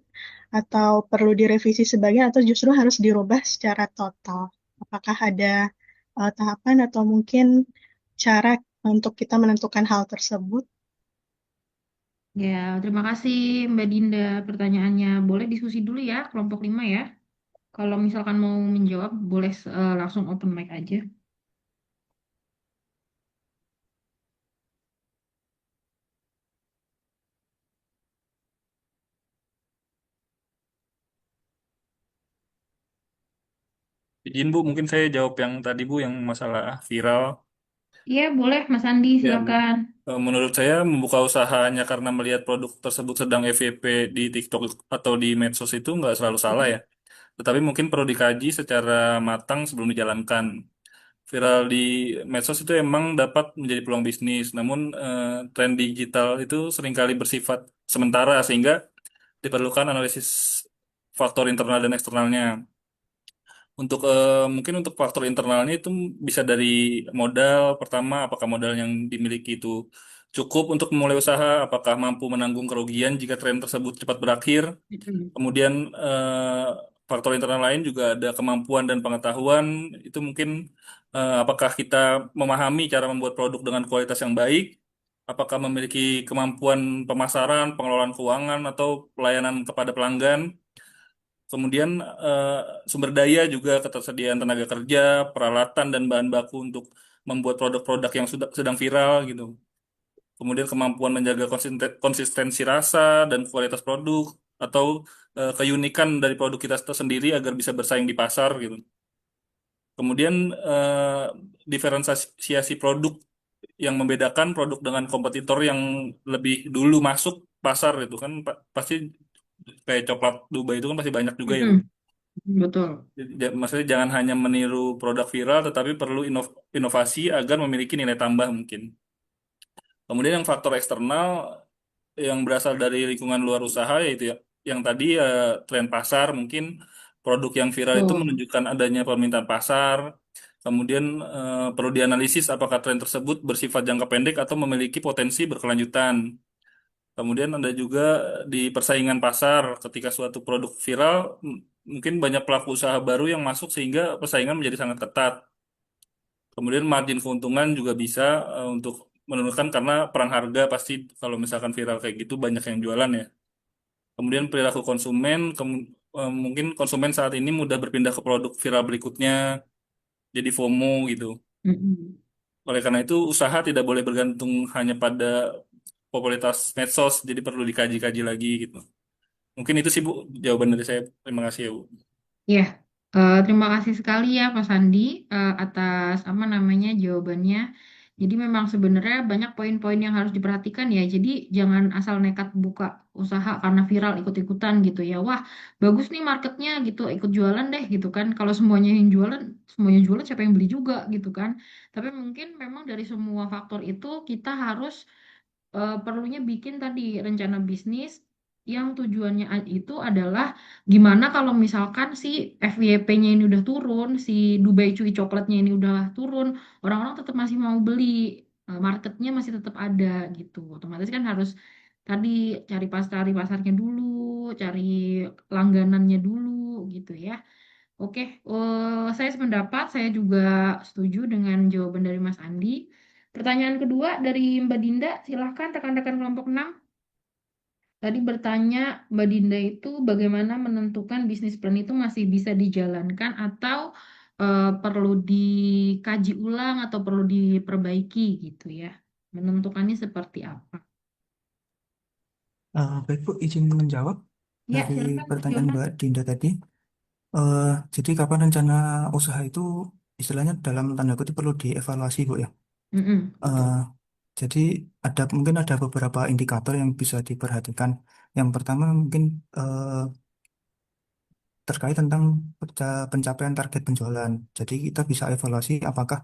atau perlu direvisi sebagian atau justru harus dirubah secara total? Apakah ada tahapan atau mungkin cara untuk kita menentukan hal tersebut? Ya, terima kasih Mbak Dinda pertanyaannya. Boleh diskusi dulu ya, kelompok 5 ya. Kalau misalkan mau menjawab, boleh langsung open mic aja. Izin Bu, mungkin saya jawab yang tadi Bu, yang masalah viral. Iya, boleh Mas Andi, Ya, silakan. menurut saya membuka usahanya karena melihat produk tersebut sedang FYP di TikTok atau di medsos itu nggak selalu salah ya. Tetapi mungkin perlu dikaji secara matang sebelum dijalankan. Viral di medsos itu emang dapat menjadi peluang bisnis, namun tren digital itu seringkali bersifat sementara sehingga diperlukan analisis faktor internal dan eksternalnya. Untuk mungkin untuk faktor internalnya itu bisa dari modal pertama, apakah modal yang dimiliki itu cukup untuk memulai usaha, apakah mampu menanggung kerugian jika tren tersebut cepat berakhir. Mm-mm. Kemudian faktor internal lain juga ada kemampuan dan pengetahuan. Itu mungkin apakah kita memahami cara membuat produk dengan kualitas yang baik, apakah memiliki kemampuan pemasaran, pengelolaan keuangan, atau pelayanan kepada pelanggan. Kemudian eh, sumber daya juga ketersediaan tenaga kerja, peralatan dan bahan baku untuk membuat produk-produk yang sudah sedang viral gitu. Kemudian kemampuan menjaga konsistensi rasa dan kualitas produk atau keunikan dari produk kita tersendiri agar bisa bersaing di pasar gitu. Kemudian diferensiasi produk yang membedakan produk dengan kompetitor yang lebih dulu masuk pasar itu kan pasti kayak coklat Dubai itu kan pasti banyak juga ya. Mm-mm. Betul. Maksudnya jangan hanya meniru produk viral, tetapi perlu inovasi agar memiliki nilai tambah mungkin. Kemudian yang faktor eksternal yang berasal dari lingkungan luar usaha yaitu yang tadi tren pasar mungkin produk yang viral itu Betul. menunjukkan adanya permintaan pasar. Kemudian perlu dianalisis apakah tren tersebut bersifat jangka pendek atau memiliki potensi berkelanjutan. Kemudian ada juga di persaingan pasar ketika suatu produk viral, mungkin banyak pelaku usaha baru yang masuk sehingga persaingan menjadi sangat ketat. Kemudian margin keuntungan juga bisa untuk menurunkan karena perang harga pasti kalau misalkan viral kayak gitu banyak yang jualan ya. Kemudian perilaku konsumen, mungkin konsumen saat ini mudah berpindah ke produk viral berikutnya, jadi FOMO gitu. Mm-mm. Oleh karena itu usaha tidak boleh bergantung hanya pada popularitas medsos, jadi perlu dikaji-kaji lagi gitu. Mungkin itu sih Bu, jawaban dari saya. Terima kasih ya Bu. Ya, terima kasih sekali ya Pak Sandi atas apa namanya jawabannya. Jadi memang sebenarnya banyak poin-poin yang harus diperhatikan ya. Jadi jangan asal nekat buka usaha karena viral ikut-ikutan gitu ya. Wah, bagus nih marketnya gitu, ikut jualan deh gitu kan. Kalau semuanya jualan siapa yang beli juga gitu kan. Tapi mungkin memang dari semua faktor itu kita harus perlunya bikin tadi rencana bisnis yang tujuannya itu adalah gimana kalau misalkan si FYP-nya ini udah turun, si Dubai Cuy coklatnya ini udah turun, orang-orang tetap masih mau beli, marketnya masih tetap ada gitu. Otomatis kan harus tadi cari pasarnya dulu, cari langganannya dulu gitu ya. Oke, saya sependapat, saya juga setuju dengan jawaban dari Mas Andi. Pertanyaan kedua dari Mbak Dinda, silahkan rekan-rekan kelompok 6. Tadi bertanya Mbak Dinda itu bagaimana menentukan bisnis plan itu masih bisa dijalankan atau perlu dikaji ulang atau perlu diperbaiki gitu ya. Menentukannya seperti apa? Baik Bu, izin menjawab Ya, dari silakan Mas pertanyaan Yona. Mbak Dinda tadi. Eh, jadi kapan rencana usaha itu istilahnya dalam tanda kutip perlu dievaluasi Bu ya. Mm-mm, Eh, betul. jadi mungkin ada beberapa indikator yang bisa diperhatikan. Yang pertama mungkin eh, terkait tentang pencapaian target penjualan. Jadi kita bisa evaluasi apakah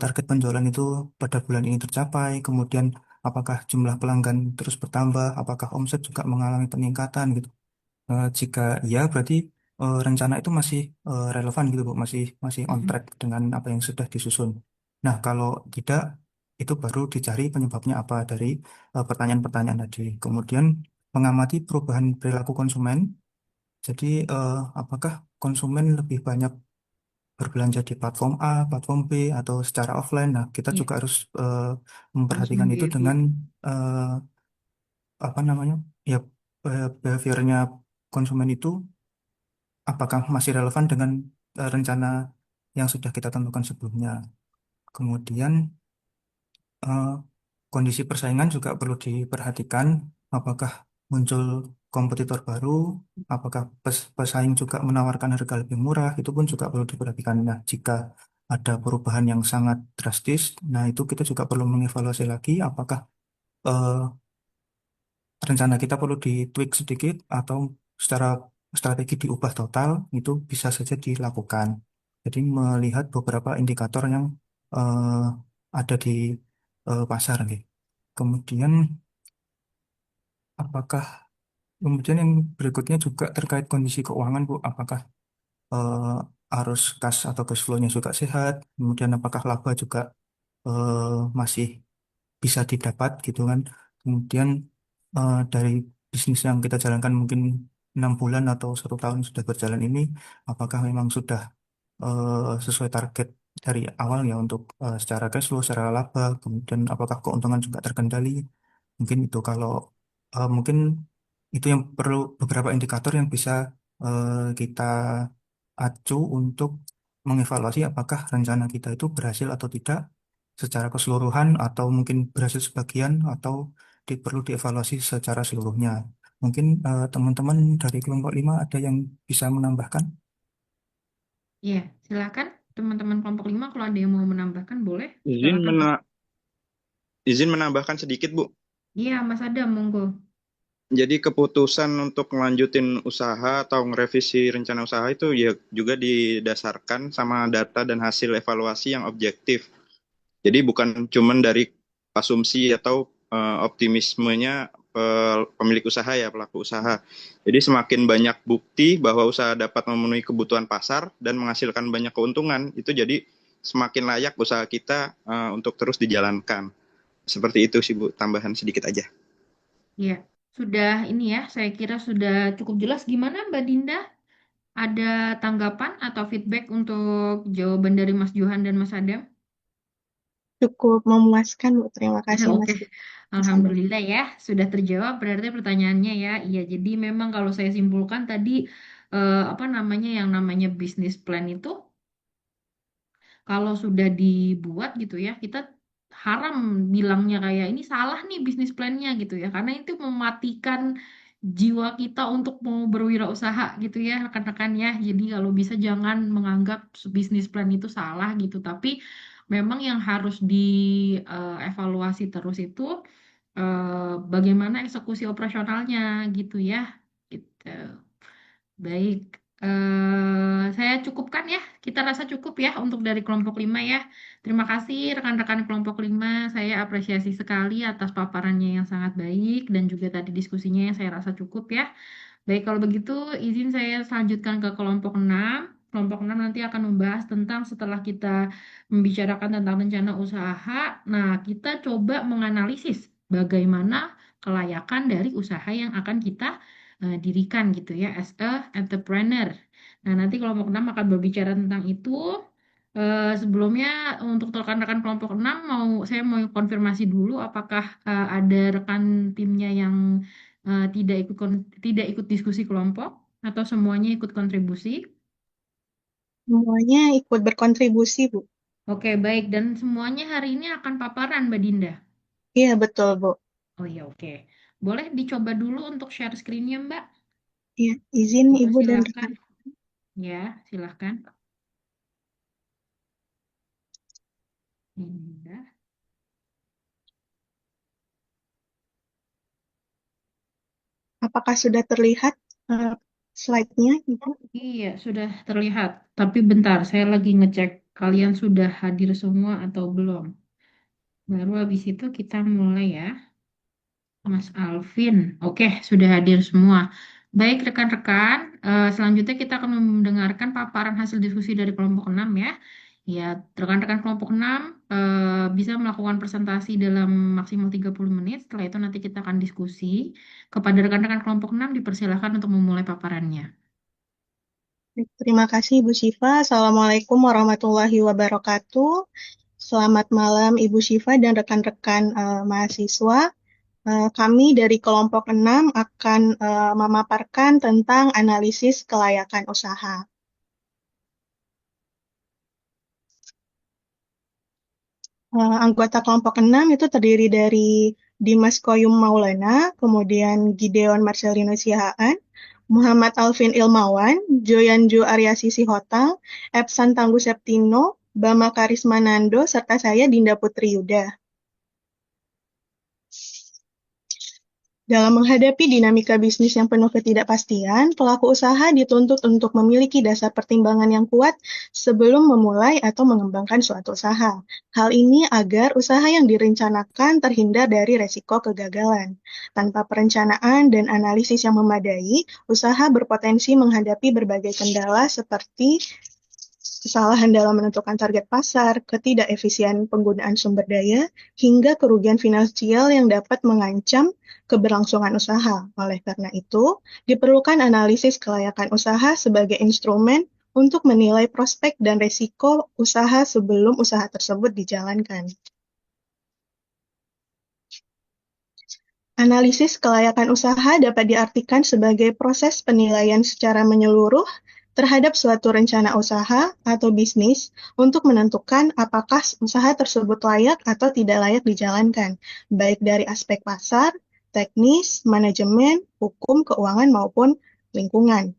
target penjualan itu pada bulan ini tercapai, kemudian apakah jumlah pelanggan terus bertambah, apakah omset juga mengalami peningkatan gitu. Jika iya, berarti rencana itu masih relevan gitu Bu, masih masih on Mm-mm, track dengan apa yang sudah disusun. Nah, kalau tidak, itu baru dicari penyebabnya apa dari pertanyaan-pertanyaan tadi. Kemudian mengamati perubahan perilaku konsumen. Jadi, apakah konsumen lebih banyak berbelanja di platform A, platform B, atau secara offline? Nah, kita iya, juga harus memperhatikan konsumen itu behavior. dengan eh, apa namanya, ya behaviornya konsumen itu apakah masih relevan dengan rencana yang sudah kita tentukan sebelumnya. Kemudian eh, kondisi persaingan juga perlu diperhatikan, apakah muncul kompetitor baru, apakah pesaing juga menawarkan harga lebih murah, itu pun juga perlu diperhatikan. Nah, jika ada perubahan yang sangat drastis, nah itu kita juga perlu mengevaluasi lagi apakah eh, rencana kita perlu ditweak sedikit atau secara strategi diubah total, itu bisa saja dilakukan. Jadi melihat beberapa indikator yang eh, ada di pasar. Gitu. Kemudian apakah Kemudian yang berikutnya juga terkait kondisi keuangan, Bu. Apakah arus kas atau cash flow-nya juga sehat? Kemudian apakah laba juga masih bisa didapat gitu kan? Kemudian dari bisnis yang kita jalankan mungkin 6 bulan atau 1 tahun sudah berjalan ini, apakah memang sudah sesuai target dari awal ya untuk secara cash flow, secara laba, kemudian apakah keuntungan juga terkendali? Mungkin itu kalau mungkin itu yang perlu beberapa indikator yang bisa kita acu untuk mengevaluasi apakah rencana kita itu berhasil atau tidak secara keseluruhan atau mungkin berhasil sebagian atau perlu dievaluasi secara seluruhnya. Mungkin teman-teman dari kelompok 5 ada yang bisa menambahkan? Iya, silakan teman-teman kelompok 5 kalau ada yang mau menambahkan boleh. Izin Silakan. mena izin menambahkan sedikit, Bu. Iya, Mas Adam, monggo. Jadi keputusan untuk melanjutin usaha atau ngerevisi rencana usaha itu ya juga didasarkan sama data dan hasil evaluasi yang objektif. Jadi bukan cuman dari asumsi atau optimismenya pemilik usaha ya, pelaku usaha. Jadi semakin banyak bukti bahwa usaha dapat memenuhi kebutuhan pasar dan menghasilkan banyak keuntungan, itu jadi semakin layak usaha kita untuk terus dijalankan. Seperti itu sih, Bu, tambahan sedikit aja. Iya, sudah ini ya, saya kira sudah cukup jelas. Gimana Mbak Dinda? Ada tanggapan atau feedback untuk jawaban dari Mas Johan dan Mas Adam? Cukup memuaskan, Bu. Terima kasih, Oke, Mas Adam. Alhamdulillah ya, sudah terjawab berarti pertanyaannya ya. Iya, jadi memang kalau saya simpulkan tadi apa namanya yang namanya bisnis plan itu kalau sudah dibuat gitu ya, kita haram bilangnya kayak ini salah nih bisnis plannya gitu ya, karena itu mematikan jiwa kita untuk mau berwirausaha gitu ya rekan-rekan ya. Jadi kalau bisa jangan menganggap bisnis plan itu salah gitu, tapi memang yang harus dievaluasi terus itu bagaimana eksekusi operasionalnya gitu ya. Gitu. Baik, saya cukupkan ya. Kita rasa cukup ya untuk dari kelompok 5 ya. Terima kasih rekan-rekan kelompok 5. Saya apresiasi sekali atas paparannya yang sangat baik dan juga tadi diskusinya yang saya rasa cukup ya. Baik, kalau begitu izin saya selanjutkan ke kelompok 6. Kelompok 6 nanti akan membahas tentang setelah kita membicarakan tentang rencana usaha. Nah, kita coba menganalisis bagaimana kelayakan dari usaha yang akan kita dirikan gitu ya as a entrepreneur. Nah, nanti kelompok 6 akan berbicara tentang itu. Sebelumnya untuk rekan-rekan kelompok 6 saya mau konfirmasi dulu apakah ada rekan timnya yang tidak ikut diskusi kelompok atau semuanya ikut kontribusi. Semuanya ikut berkontribusi, Bu. Oke, baik. Dan semuanya hari ini akan paparan, Mbak Dinda. Iya, betul, Bu. Oh iya, oke. Boleh dicoba dulu untuk share screen-nya, Mbak? Iya, izin Ibu dan Silakan. rekan. Ya, silakan. Dinda. Apakah sudah terlihat slide-nya, Ibu? Iya, sudah terlihat. Tapi bentar, saya lagi ngecek kalian sudah hadir semua atau belum. Baru habis itu kita mulai ya. Mas Alvin, oke, sudah hadir semua. Baik, rekan-rekan, selanjutnya kita akan mendengarkan paparan hasil diskusi dari kelompok 6 ya. Ya, rekan-rekan kelompok 6 bisa melakukan presentasi dalam maksimal 30 menit. Setelah itu nanti kita akan diskusi. Kepada rekan-rekan kelompok 6 dipersilakan untuk memulai paparannya. Terima kasih, Ibu Syifa. Assalamualaikum warahmatullahi wabarakatuh. Selamat malam, Ibu Syifa dan rekan-rekan mahasiswa. Kami dari kelompok 6 akan memaparkan tentang analisis kelayakan usaha. Anggota kelompok 6 itu terdiri dari Dimas Koyum Maulana, kemudian Gideon Marcelino Sihaan, Muhammad Alvin Ilmawan, Joyanju Aryasi Sihotal, Epsan Tangguh Septino, Bama Karisma Nando, serta saya Dinda Putri Yuda. Dalam menghadapi dinamika bisnis yang penuh ketidakpastian, pelaku usaha dituntut untuk memiliki dasar pertimbangan yang kuat sebelum memulai atau mengembangkan suatu usaha. Hal ini agar usaha yang direncanakan terhindar dari resiko kegagalan. Tanpa perencanaan dan analisis yang memadai, usaha berpotensi menghadapi berbagai kendala seperti kesalahan dalam menentukan target pasar, ketidakefisien penggunaan sumber daya, hingga kerugian finansial yang dapat mengancam keberlangsungan usaha. Oleh karena itu, diperlukan analisis kelayakan usaha sebagai instrumen untuk menilai prospek dan risiko usaha sebelum usaha tersebut dijalankan. Analisis kelayakan usaha dapat diartikan sebagai proses penilaian secara menyeluruh terhadap suatu rencana usaha atau bisnis untuk menentukan apakah usaha tersebut layak atau tidak layak dijalankan, baik dari aspek pasar, teknis, manajemen, hukum, keuangan, maupun lingkungan.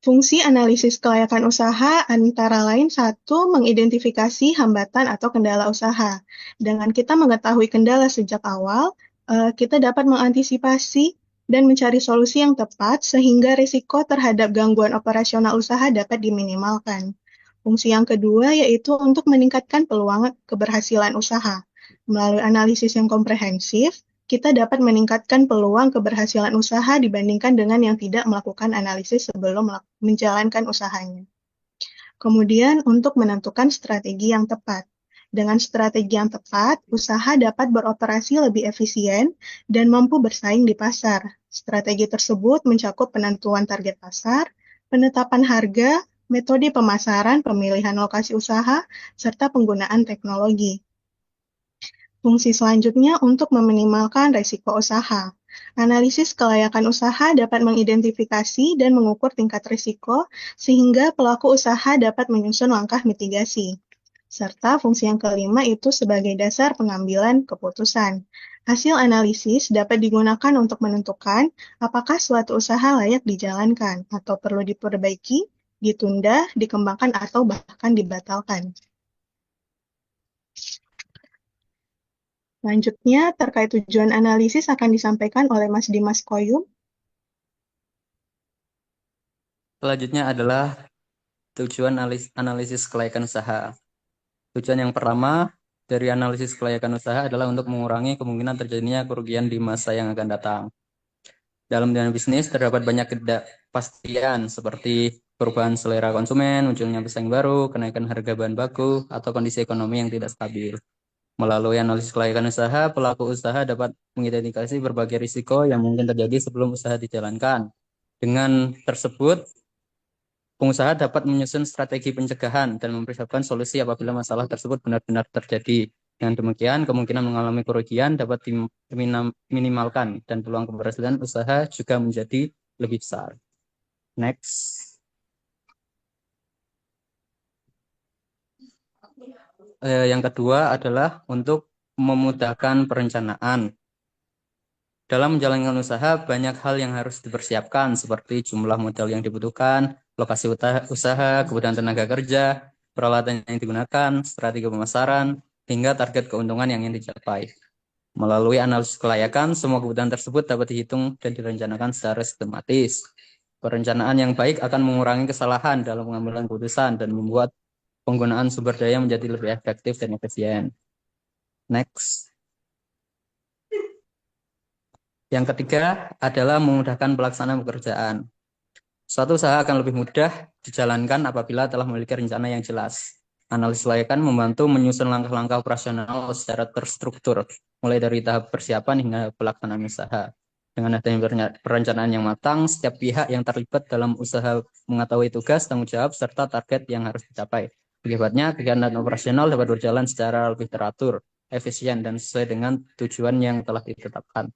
Fungsi analisis kelayakan usaha antara lain satu, mengidentifikasi hambatan atau kendala usaha. Dengan kita mengetahui kendala sejak awal, kita dapat mengantisipasi dan mencari solusi yang tepat sehingga risiko terhadap gangguan operasional usaha dapat diminimalkan. Fungsi yang kedua yaitu untuk meningkatkan peluang keberhasilan usaha. Melalui analisis yang komprehensif, kita dapat meningkatkan peluang keberhasilan usaha dibandingkan dengan yang tidak melakukan analisis sebelum menjalankan usahanya. Kemudian, untuk menentukan strategi yang tepat. Dengan strategi yang tepat, usaha dapat beroperasi lebih efisien dan mampu bersaing di pasar. Strategi tersebut mencakup penentuan target pasar, penetapan harga, metode pemasaran, pemilihan lokasi usaha, serta penggunaan teknologi. Fungsi selanjutnya untuk meminimalkan risiko usaha. Analisis kelayakan usaha dapat mengidentifikasi dan mengukur tingkat risiko sehingga pelaku usaha dapat menyusun langkah mitigasi. Serta fungsi yang kelima itu sebagai dasar pengambilan keputusan. Hasil analisis dapat digunakan untuk menentukan apakah suatu usaha layak dijalankan atau perlu diperbaiki, ditunda, dikembangkan, atau bahkan dibatalkan. Selanjutnya, terkait tujuan analisis akan disampaikan oleh Mas Dimas Koyum. Selanjutnya adalah tujuan analisis kelayakan usaha. Tujuan yang pertama dari analisis kelayakan usaha adalah untuk mengurangi kemungkinan terjadinya kerugian di masa yang akan datang. Dalam dunia bisnis terdapat banyak ketidakpastian seperti perubahan selera konsumen, munculnya pesaing baru, kenaikan harga bahan baku, atau kondisi ekonomi yang tidak stabil. Melalui analisis kelayakan usaha, pelaku usaha dapat mengidentifikasi berbagai risiko yang mungkin terjadi sebelum usaha dijalankan. Dengan tersebut, pengusaha dapat menyusun strategi pencegahan dan mempersiapkan solusi apabila masalah tersebut benar-benar terjadi. Dengan demikian, kemungkinan mengalami kerugian dapat diminimalkan dan peluang keberhasilan usaha juga menjadi lebih besar. Next. Yang kedua adalah untuk memudahkan perencanaan. Dalam menjalankan usaha, banyak hal yang harus dipersiapkan seperti jumlah modal yang dibutuhkan, lokasi usaha, kebutuhan tenaga kerja, peralatan yang digunakan, strategi pemasaran, hingga target keuntungan yang ingin dicapai. Melalui analisis kelayakan, semua kebutuhan tersebut dapat dihitung dan direncanakan secara sistematis. Perencanaan yang baik akan mengurangi kesalahan dalam pengambilan keputusan dan membuat penggunaan sumber daya menjadi lebih efektif dan efisien. Next. Yang ketiga adalah memudahkan pelaksanaan pekerjaan. Suatu usaha akan lebih mudah dijalankan apabila telah memiliki rencana yang jelas. Analisis kelayakan membantu menyusun langkah-langkah operasional secara terstruktur, mulai dari tahap persiapan hingga pelaksanaan usaha. Dengan adanya perencanaan yang matang, setiap pihak yang terlibat dalam usaha mengetahui tugas, tanggung jawab, serta target yang harus dicapai. Akibatnya, kegiatan operasional dapat berjalan secara lebih teratur, efisien, dan sesuai dengan tujuan yang telah ditetapkan.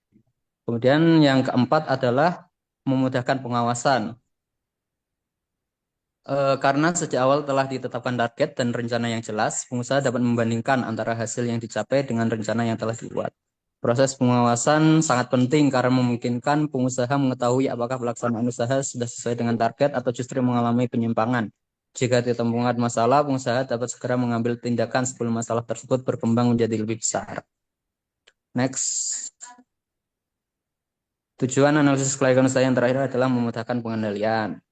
Kemudian yang keempat adalah memudahkan pengawasan. Karena sejak awal telah ditetapkan target dan rencana yang jelas, pengusaha dapat membandingkan antara hasil yang dicapai dengan rencana yang telah dibuat. Proses pengawasan sangat penting karena memungkinkan pengusaha mengetahui apakah pelaksanaan usaha sudah sesuai dengan target atau justru mengalami penyimpangan. Jika ditemukan masalah, pengusaha dapat segera mengambil tindakan sebelum masalah tersebut berkembang menjadi lebih besar. Next. Tujuan analisis kelayakan usaha yang terakhir adalah memudahkan pengendalian.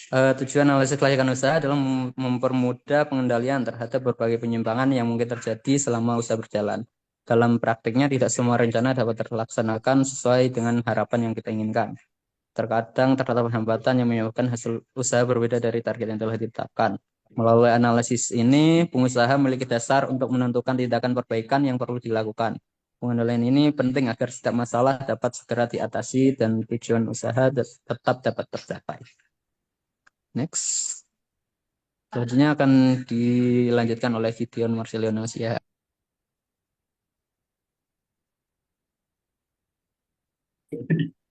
Tujuan analisis kelayakan usaha adalah mempermudah pengendalian terhadap berbagai penyimpangan yang mungkin terjadi selama usaha berjalan. Dalam praktiknya, tidak semua rencana dapat terlaksanakan sesuai dengan harapan yang kita inginkan. Terkadang terdapat hambatan yang menyebabkan hasil usaha berbeda dari target yang telah ditetapkan. Melalui analisis ini, pengusaha memiliki dasar untuk menentukan tindakan perbaikan yang perlu dilakukan. Pengendalian ini penting agar setiap masalah dapat segera diatasi dan tujuan usaha tetap dapat tercapai. Next. Selanjutnya akan dilanjutkan oleh Gideon Marcelino Siahaan.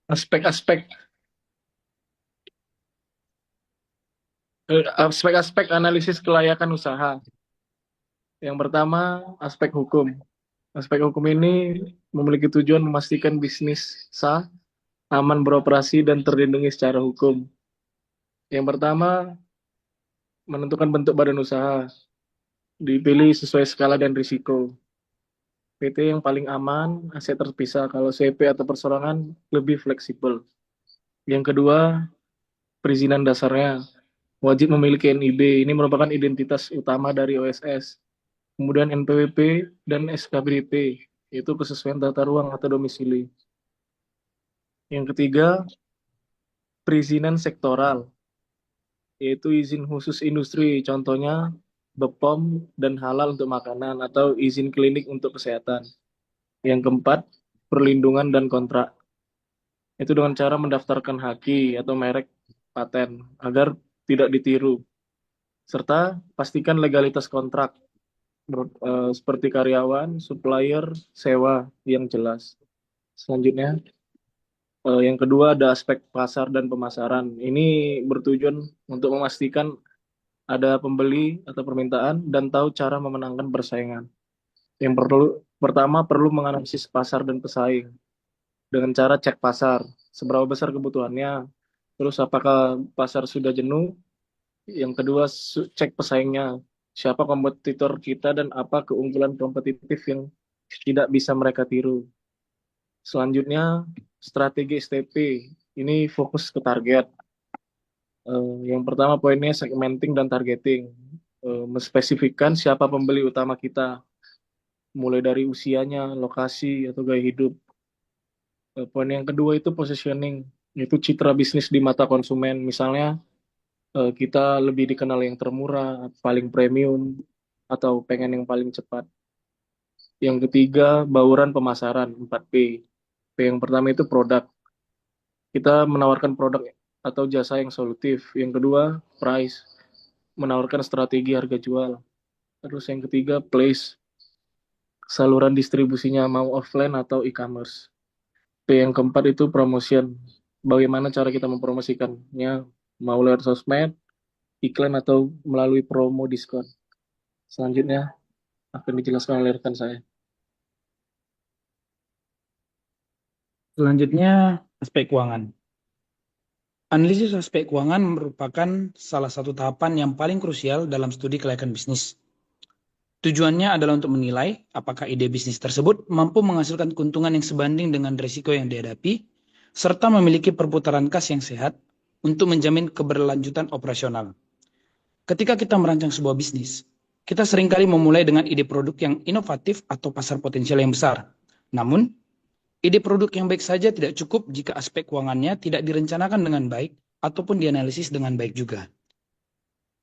Aspek-aspek analisis kelayakan usaha. Yang pertama, aspek hukum. Aspek hukum ini memiliki tujuan memastikan bisnis sah, aman beroperasi, dan terlindungi secara hukum. Yang pertama, menentukan bentuk badan usaha. Dipilih sesuai skala dan risiko. PT yang paling aman, aset terpisah. Kalau CP atau perseorangan, lebih fleksibel. Yang kedua, perizinan dasarnya. Wajib memiliki NIB. Ini merupakan identitas utama dari OSS. Kemudian NPWP dan SKBDP, yaitu kesesuaian tata ruang atau domisili. Yang ketiga, perizinan sektoral, yaitu izin khusus industri, contohnya BPOM dan halal untuk makanan, atau izin klinik untuk kesehatan. Yang keempat, perlindungan dan kontrak. Itu dengan cara mendaftarkan haki atau merek paten, agar tidak ditiru. Serta pastikan legalitas kontrak, seperti karyawan, supplier, sewa yang jelas. Selanjutnya, yang kedua ada aspek pasar dan pemasaran. Ini bertujuan untuk memastikan ada pembeli atau permintaan dan tahu cara memenangkan persaingan. Yang pertama perlu menganalisis pasar dan pesaing dengan cara cek pasar, seberapa besar kebutuhannya, terus apakah pasar sudah jenuh. Yang kedua, cek pesaingnya, siapa kompetitor kita dan apa keunggulan kompetitif yang tidak bisa mereka tiru. Selanjutnya, strategi STP. Ini fokus ke target. Yang pertama poinnya segmenting dan targeting. Menspesifikkan siapa pembeli utama kita, mulai dari usianya, lokasi, atau gaya hidup. Poin yang kedua itu positioning, yaitu citra bisnis di mata konsumen. Misalnya, kita lebih dikenal yang termurah, paling premium, atau pengen yang paling cepat. Yang ketiga, bauran pemasaran, 4P. P yang pertama itu produk. Kita menawarkan produk atau jasa yang solutif. Yang kedua, price. Menawarkan strategi harga jual. Terus yang ketiga, place. Saluran distribusinya mau offline atau e-commerce. P yang keempat itu promotion. Bagaimana cara kita mempromosikannya? Mau lewat sosmed, iklan, atau melalui promo diskon. Selanjutnya akan dijelaskan oleh rekan saya. Selanjutnya, aspek keuangan. Analisis aspek keuangan merupakan salah satu tahapan yang paling krusial dalam studi kelayakan bisnis. Tujuannya adalah untuk menilai apakah ide bisnis tersebut mampu menghasilkan keuntungan yang sebanding dengan risiko yang dihadapi, serta memiliki perputaran kas yang sehat untuk menjamin keberlanjutan operasional. Ketika kita merancang sebuah bisnis, kita seringkali memulai dengan ide produk yang inovatif atau pasar potensial yang besar. Namun, ide produk yang baik saja tidak cukup jika aspek keuangannya tidak direncanakan dengan baik ataupun dianalisis dengan baik juga.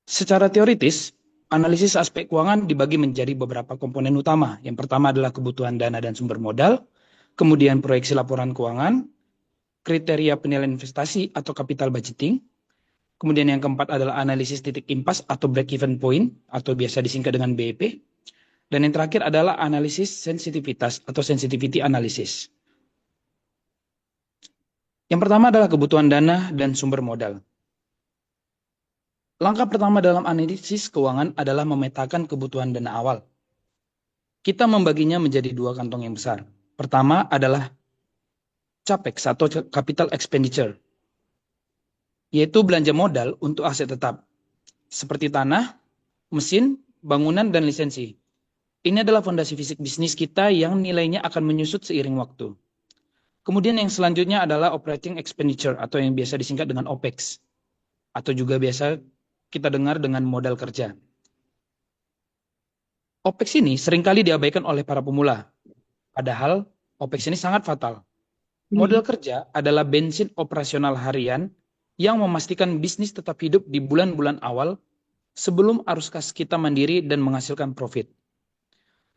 Secara teoritis, analisis aspek keuangan dibagi menjadi beberapa komponen utama. Yang pertama adalah kebutuhan dana dan sumber modal, kemudian proyeksi laporan keuangan, kriteria penilaian investasi atau capital budgeting, kemudian yang keempat adalah analisis titik impas atau break-even point, atau biasa disingkat dengan BEP, dan yang terakhir adalah analisis sensitivitas atau sensitivity analysis. Yang pertama adalah kebutuhan dana dan sumber modal. Langkah pertama dalam analisis keuangan adalah memetakan kebutuhan dana awal. Kita membaginya menjadi dua kantong yang besar. Pertama adalah CAPEX atau capital expenditure, yaitu belanja modal untuk aset tetap, seperti tanah, mesin, bangunan, dan lisensi. Ini adalah fondasi fisik bisnis kita yang nilainya akan menyusut seiring waktu. Kemudian yang selanjutnya adalah operating expenditure atau yang biasa disingkat dengan OPEX. Atau juga biasa kita dengar dengan modal kerja. OPEX ini seringkali diabaikan oleh para pemula. Padahal OPEX ini sangat fatal. Modal kerja adalah bensin operasional harian yang memastikan bisnis tetap hidup di bulan-bulan awal sebelum arus kas kita mandiri dan menghasilkan profit.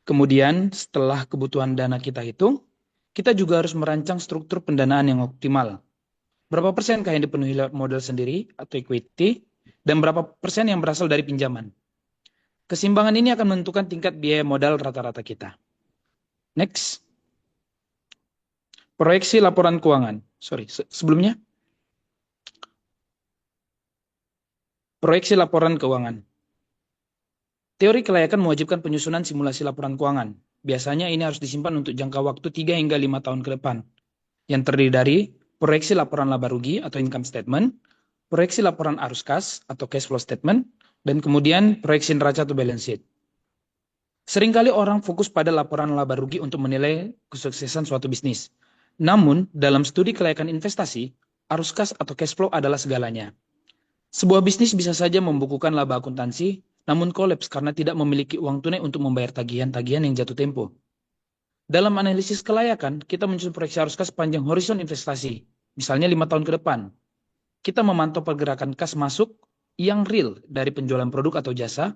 Kemudian setelah kebutuhan dana kita hitung, kita juga harus merancang struktur pendanaan yang optimal. Berapa persenkah yang dipenuhi lewat modal sendiri atau equity, dan berapa persen yang berasal dari pinjaman. Keseimbangan ini akan menentukan tingkat biaya modal rata-rata kita. Next. Proyeksi laporan keuangan. Sebelumnya. Proyeksi laporan keuangan. Teori kelayakan mewajibkan penyusunan simulasi laporan keuangan. Biasanya ini harus disimpan untuk jangka waktu 3 hingga 5 tahun ke depan. Yang terdiri dari proyeksi laporan laba rugi atau income statement, proyeksi laporan arus kas atau cash flow statement, dan kemudian proyeksi neraca atau balance sheet. Seringkali orang fokus pada laporan laba rugi untuk menilai kesuksesan suatu bisnis. Namun, dalam studi kelayakan investasi, arus kas atau cash flow adalah segalanya. Sebuah bisnis bisa saja membukukan laba akuntansi, namun kolaps karena tidak memiliki uang tunai untuk membayar tagihan-tagihan yang jatuh tempo. Dalam analisis kelayakan, kita menyusun proyeksi arus kas sepanjang horizon investasi, misalnya 5 tahun ke depan. Kita memantau pergerakan kas masuk yang real dari penjualan produk atau jasa,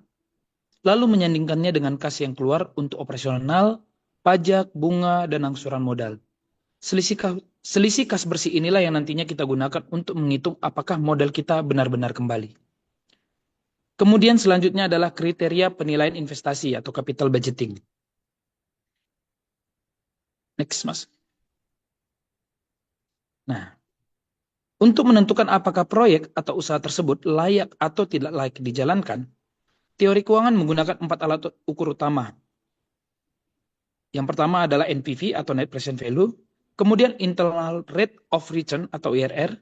lalu menyandingkannya dengan kas yang keluar untuk operasional, pajak, bunga, dan angsuran modal. Selisih kas bersih inilah yang nantinya kita gunakan untuk menghitung apakah modal kita benar-benar kembali. Kemudian selanjutnya adalah kriteria penilaian investasi atau capital budgeting. Next, Mas. Nah, untuk menentukan apakah proyek atau usaha tersebut layak atau tidak layak dijalankan, teori keuangan menggunakan 4 alat ukur utama. Yang pertama adalah NPV atau Net Present Value, kemudian Internal Rate of Return atau IRR,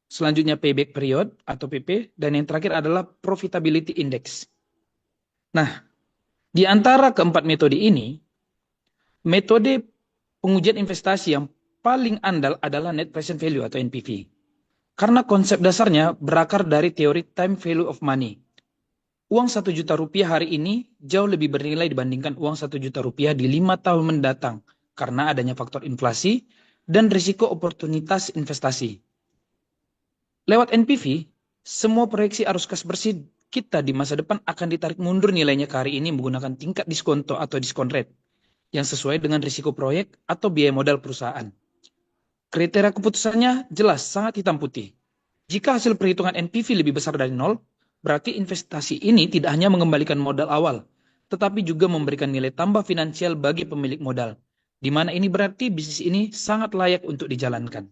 selanjutnya Payback Period atau PP, dan yang terakhir adalah Profitability Index. Nah, di antara keempat metode ini, metode pengujian investasi yang paling andal adalah Net Present Value atau NPV. Karena konsep dasarnya berakar dari teori Time Value of Money. Uang 1 juta rupiah hari ini jauh lebih bernilai dibandingkan uang 1 juta rupiah di 5 tahun mendatang karena adanya faktor inflasi dan risiko oportunitas investasi. Lewat NPV, semua proyeksi arus kas bersih kita di masa depan akan ditarik mundur nilainya ke hari ini menggunakan tingkat diskonto atau diskon rate yang sesuai dengan risiko proyek atau biaya modal perusahaan. Kriteria keputusannya jelas sangat hitam putih. Jika hasil perhitungan NPV lebih besar dari 0, berarti investasi ini tidak hanya mengembalikan modal awal, tetapi juga memberikan nilai tambah finansial bagi pemilik modal, di mana ini berarti bisnis ini sangat layak untuk dijalankan.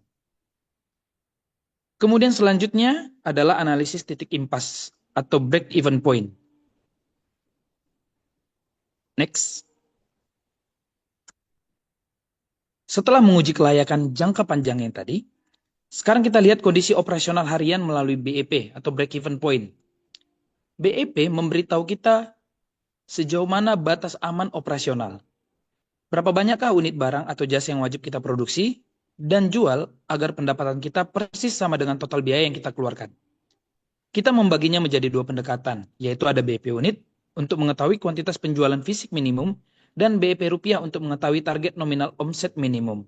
Kemudian selanjutnya adalah analisis titik impas atau break-even point. Next. Setelah menguji kelayakan jangka panjang yang tadi, sekarang kita lihat kondisi operasional harian melalui BEP atau break-even point. BEP memberitahu kita sejauh mana batas aman operasional. Berapa banyakkah unit barang atau jasa yang wajib kita produksi dan jual agar pendapatan kita persis sama dengan total biaya yang kita keluarkan. Kita membaginya menjadi 2 pendekatan, yaitu ada BEP unit untuk mengetahui kuantitas penjualan fisik minimum dan BEP rupiah untuk mengetahui target nominal omset minimum.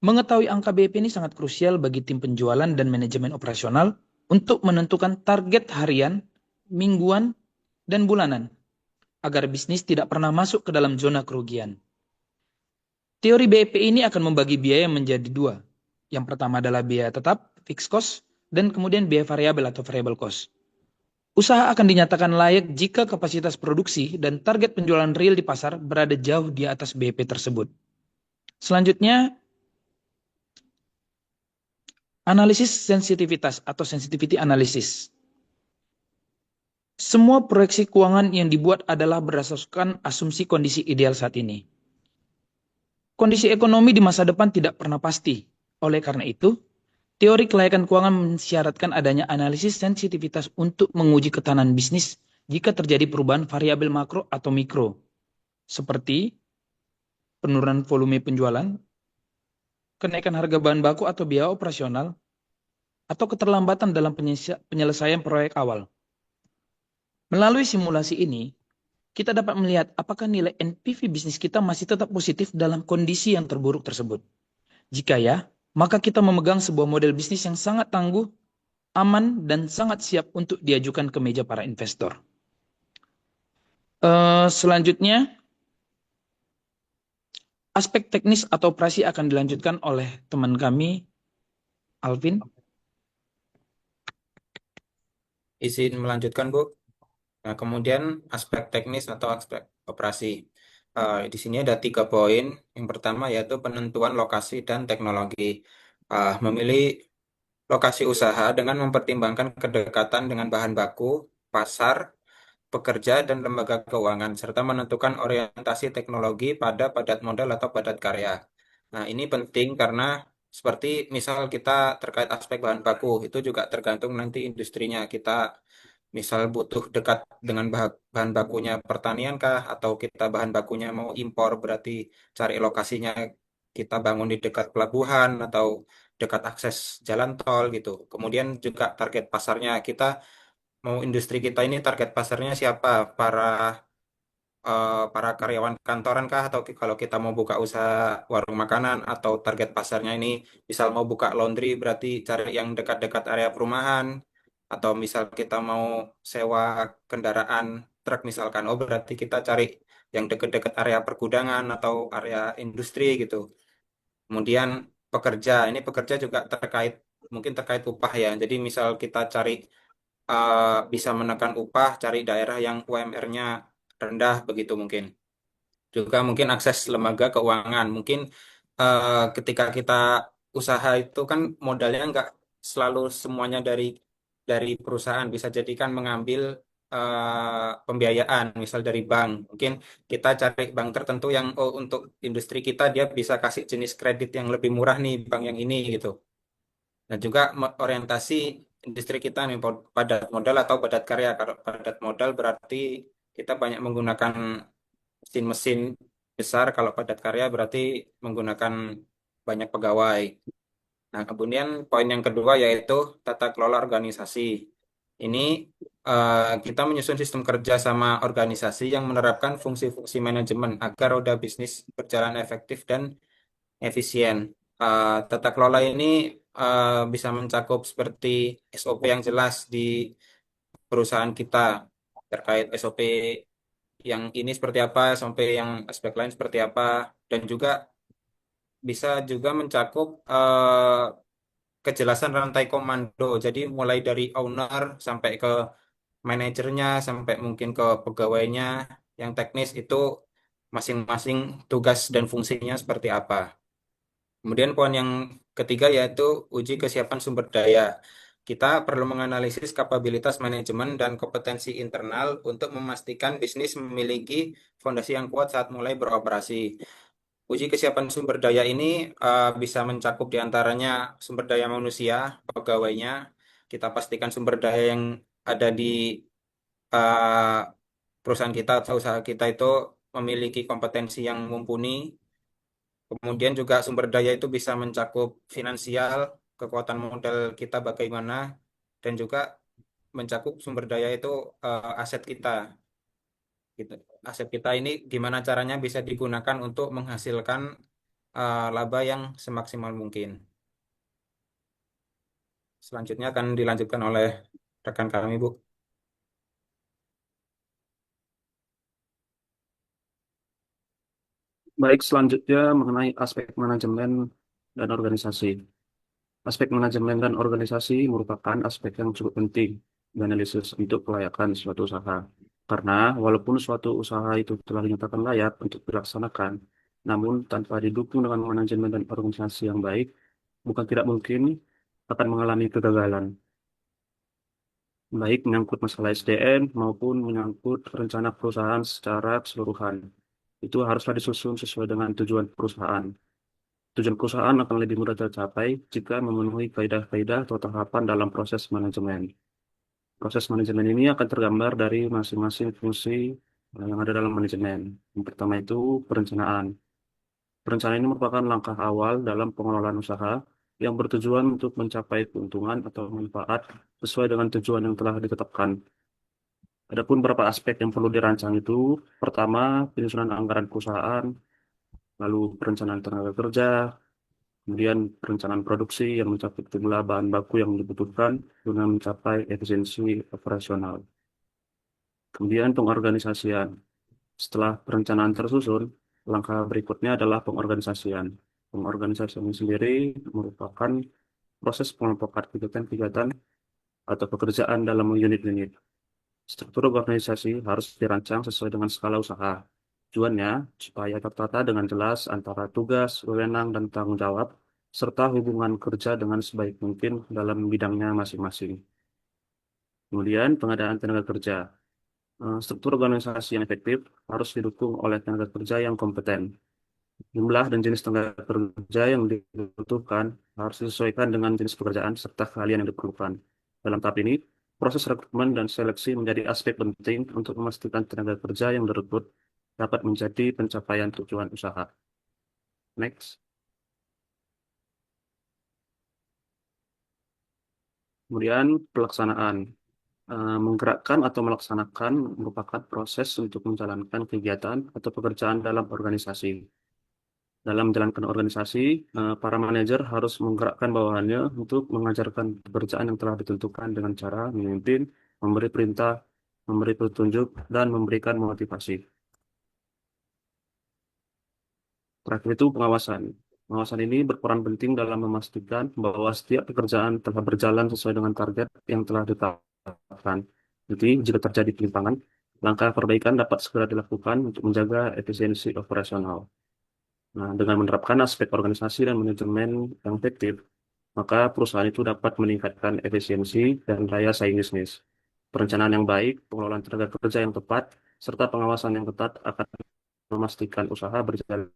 Mengetahui angka BEP ini sangat krusial bagi tim penjualan dan manajemen operasional untuk menentukan target harian, mingguan, dan bulanan agar bisnis tidak pernah masuk ke dalam zona kerugian. Teori BEP ini akan membagi biaya menjadi 2. Yang pertama adalah biaya tetap, fixed cost, dan kemudian biaya variabel atau variable cost. Usaha akan dinyatakan layak jika kapasitas produksi dan target penjualan real di pasar berada jauh di atas BEP tersebut. Selanjutnya, analisis sensitivitas atau sensitivity analysis. Semua proyeksi keuangan yang dibuat adalah berdasarkan asumsi kondisi ideal saat ini. Kondisi ekonomi di masa depan tidak pernah pasti. Oleh karena itu, teori kelayakan keuangan mensyaratkan adanya analisis sensitivitas untuk menguji ketahanan bisnis jika terjadi perubahan variabel makro atau mikro. seperti penurunan volume penjualan, kenaikan harga bahan baku atau biaya operasional, atau keterlambatan dalam penyelesaian proyek awal. Melalui simulasi ini, kita dapat melihat apakah nilai NPV bisnis kita masih tetap positif dalam kondisi yang terburuk tersebut. Jika ya, maka kita memegang sebuah model bisnis yang sangat tangguh, aman, dan sangat siap untuk diajukan ke meja para investor. Selanjutnya, aspek teknis atau operasi akan dilanjutkan oleh teman kami, Alvin. Izin melanjutkan, Bu. Nah, kemudian aspek teknis atau aspek operasi. Di sini ada 3 poin. Yang pertama yaitu penentuan lokasi dan teknologi. Memilih lokasi usaha dengan mempertimbangkan kedekatan dengan bahan baku, pasar, pekerja, dan lembaga keuangan, serta menentukan orientasi teknologi pada padat modal atau padat karya. Nah, ini penting karena seperti misal kita terkait aspek bahan baku, itu juga tergantung nanti industrinya. Kita misal butuh dekat dengan bahan bakunya pertanian kah, atau kita bahan bakunya mau impor, berarti cari lokasinya kita bangun di dekat pelabuhan atau dekat akses jalan tol gitu. Kemudian juga target pasarnya, kita mau industri kita ini target pasarnya siapa? Para karyawan kantoran kah, atau kalau kita mau buka usaha warung makanan, atau target pasarnya ini misal mau buka laundry berarti cari yang dekat-dekat area perumahan, atau misal kita mau sewa kendaraan truk misalkan, oh berarti kita cari yang dekat-dekat area pergudangan atau area industri gitu. Kemudian pekerja, ini pekerja juga mungkin terkait upah ya. Jadi misal kita cari bisa menekan upah, cari daerah yang UMR-nya rendah begitu mungkin. Juga mungkin akses lembaga keuangan. Mungkin ketika kita usaha itu kan modalnya nggak selalu semuanya dari perusahaan. Bisa jadi kan mengambil pembiayaan, misal dari bank. Mungkin kita cari bank tertentu yang untuk industri kita dia bisa kasih jenis kredit yang lebih murah nih, bank yang ini gitu. Dan juga orientasi industri kita nih padat modal atau padat karya. Kalau padat modal berarti kita banyak menggunakan mesin-mesin besar. Kalau padat karya berarti menggunakan banyak pegawai. Nah, kemudian poin yang kedua yaitu tata kelola organisasi. Ini kita menyusun sistem kerja sama organisasi yang menerapkan fungsi-fungsi manajemen agar roda bisnis berjalan efektif dan efisien. Tata kelola ini bisa mencakup seperti SOP yang jelas di perusahaan kita terkait SOP yang ini seperti apa, sampai yang aspek lain seperti apa, dan juga bisa juga mencakup kejelasan rantai komando. Jadi mulai dari owner sampai ke manajernya, sampai mungkin ke pegawainya, yang teknis itu masing-masing tugas dan fungsinya seperti apa. Kemudian poin yang ketiga yaitu uji kesiapan sumber daya. Kita perlu menganalisis kapabilitas manajemen dan kompetensi internal untuk memastikan bisnis memiliki fondasi yang kuat saat mulai beroperasi. Uji kesiapan sumber daya ini bisa mencakup diantaranya sumber daya manusia, pegawainya. Kita pastikan sumber daya yang ada di uh, perusahaan kita atau usaha kita itu memiliki kompetensi yang mumpuni. Kemudian juga sumber daya itu bisa mencakup finansial, kekuatan modal kita bagaimana, dan juga mencakup sumber daya itu aset kita. Gitu. Aset kita ini gimana caranya bisa digunakan untuk menghasilkan laba yang semaksimal mungkin. Selanjutnya akan dilanjutkan oleh rekan kami, Bu. Baik, selanjutnya mengenai aspek manajemen dan organisasi. Aspek manajemen dan organisasi merupakan aspek yang cukup penting dianalisis untuk kelayakan suatu usaha. Karena walaupun suatu usaha itu telah dinyatakan layak untuk dilaksanakan, namun tanpa didukung dengan manajemen dan organisasi yang baik, bukan tidak mungkin akan mengalami kegagalan. Baik menyangkut masalah SDM maupun menyangkut rencana perusahaan secara keseluruhan. Itu haruslah disusun sesuai dengan tujuan perusahaan. Tujuan perusahaan akan lebih mudah tercapai jika memenuhi kaidah-kaidah atau tahapan dalam proses manajemen. Proses manajemen ini akan tergambar dari masing-masing fungsi yang ada dalam manajemen. Yang pertama itu perencanaan. Perencanaan ini merupakan langkah awal dalam pengelolaan usaha yang bertujuan untuk mencapai keuntungan atau manfaat sesuai dengan tujuan yang telah ditetapkan. Adapun beberapa aspek yang perlu dirancang itu, pertama, penyusunan anggaran perusahaan, lalu perencanaan tenaga kerja, kemudian perencanaan produksi yang mencapai jumlah bahan baku yang dibutuhkan guna mencapai efisiensi operasional. Kemudian pengorganisasian. Setelah perencanaan tersusun, langkah berikutnya adalah pengorganisasian. Pengorganisasian sendiri merupakan proses pengelompokan kegiatan-kegiatan atau pekerjaan dalam unit-unit. Struktur organisasi harus dirancang sesuai dengan skala usaha. Tujuannya supaya tertata dengan jelas antara tugas, wewenang, dan tanggung jawab, serta hubungan kerja dengan sebaik mungkin dalam bidangnya masing-masing. Kemudian pengadaan tenaga kerja. Struktur organisasi yang efektif harus didukung oleh tenaga kerja yang kompeten. Jumlah dan jenis tenaga kerja yang dibutuhkan harus disesuaikan dengan jenis pekerjaan serta keahlian yang diperlukan. Dalam tahap ini, proses rekrutmen dan seleksi menjadi aspek penting untuk memastikan tenaga kerja yang direkrut dapat menjadi pencapaian tujuan usaha. Next. Kemudian pelaksanaan. Menggerakkan atau melaksanakan merupakan proses untuk menjalankan kegiatan atau pekerjaan dalam organisasi. Dalam menjalankan organisasi, para manajer harus menggerakkan bawahannya untuk mengajarkan pekerjaan yang telah ditentukan dengan cara memimpin, memberi perintah, memberi petunjuk, dan memberikan motivasi. Terakhir itu pengawasan. Pengawasan ini berperan penting dalam memastikan bahwa setiap pekerjaan telah berjalan sesuai dengan target yang telah ditetapkan. Jadi, jika terjadi penyimpangan, langkah perbaikan dapat segera dilakukan untuk menjaga efisiensi operasional. Nah, dengan menerapkan aspek organisasi dan manajemen yang efektif, maka perusahaan itu dapat meningkatkan efisiensi dan daya saing bisnis. Perencanaan yang baik, pengelolaan tenaga kerja yang tepat, serta pengawasan yang ketat akan memastikan usaha berjalan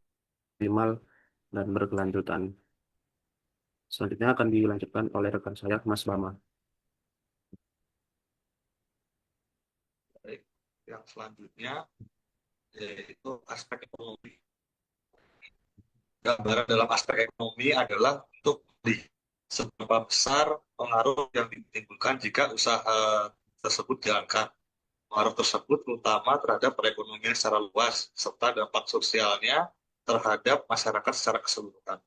optimal dan berkelanjutan. Selanjutnya akan dilanjutkan oleh rekan saya, Mas Bama. Baik, yang selanjutnya yaitu aspek ekonomi. Gambaran dalam aspek ekonomi adalah untuk melihat seberapa besar pengaruh yang ditimbulkan jika usaha tersebut dijalankan. Pengaruh tersebut terutama terhadap perekonomian secara luas serta dampak sosialnya terhadap masyarakat secara keseluruhan.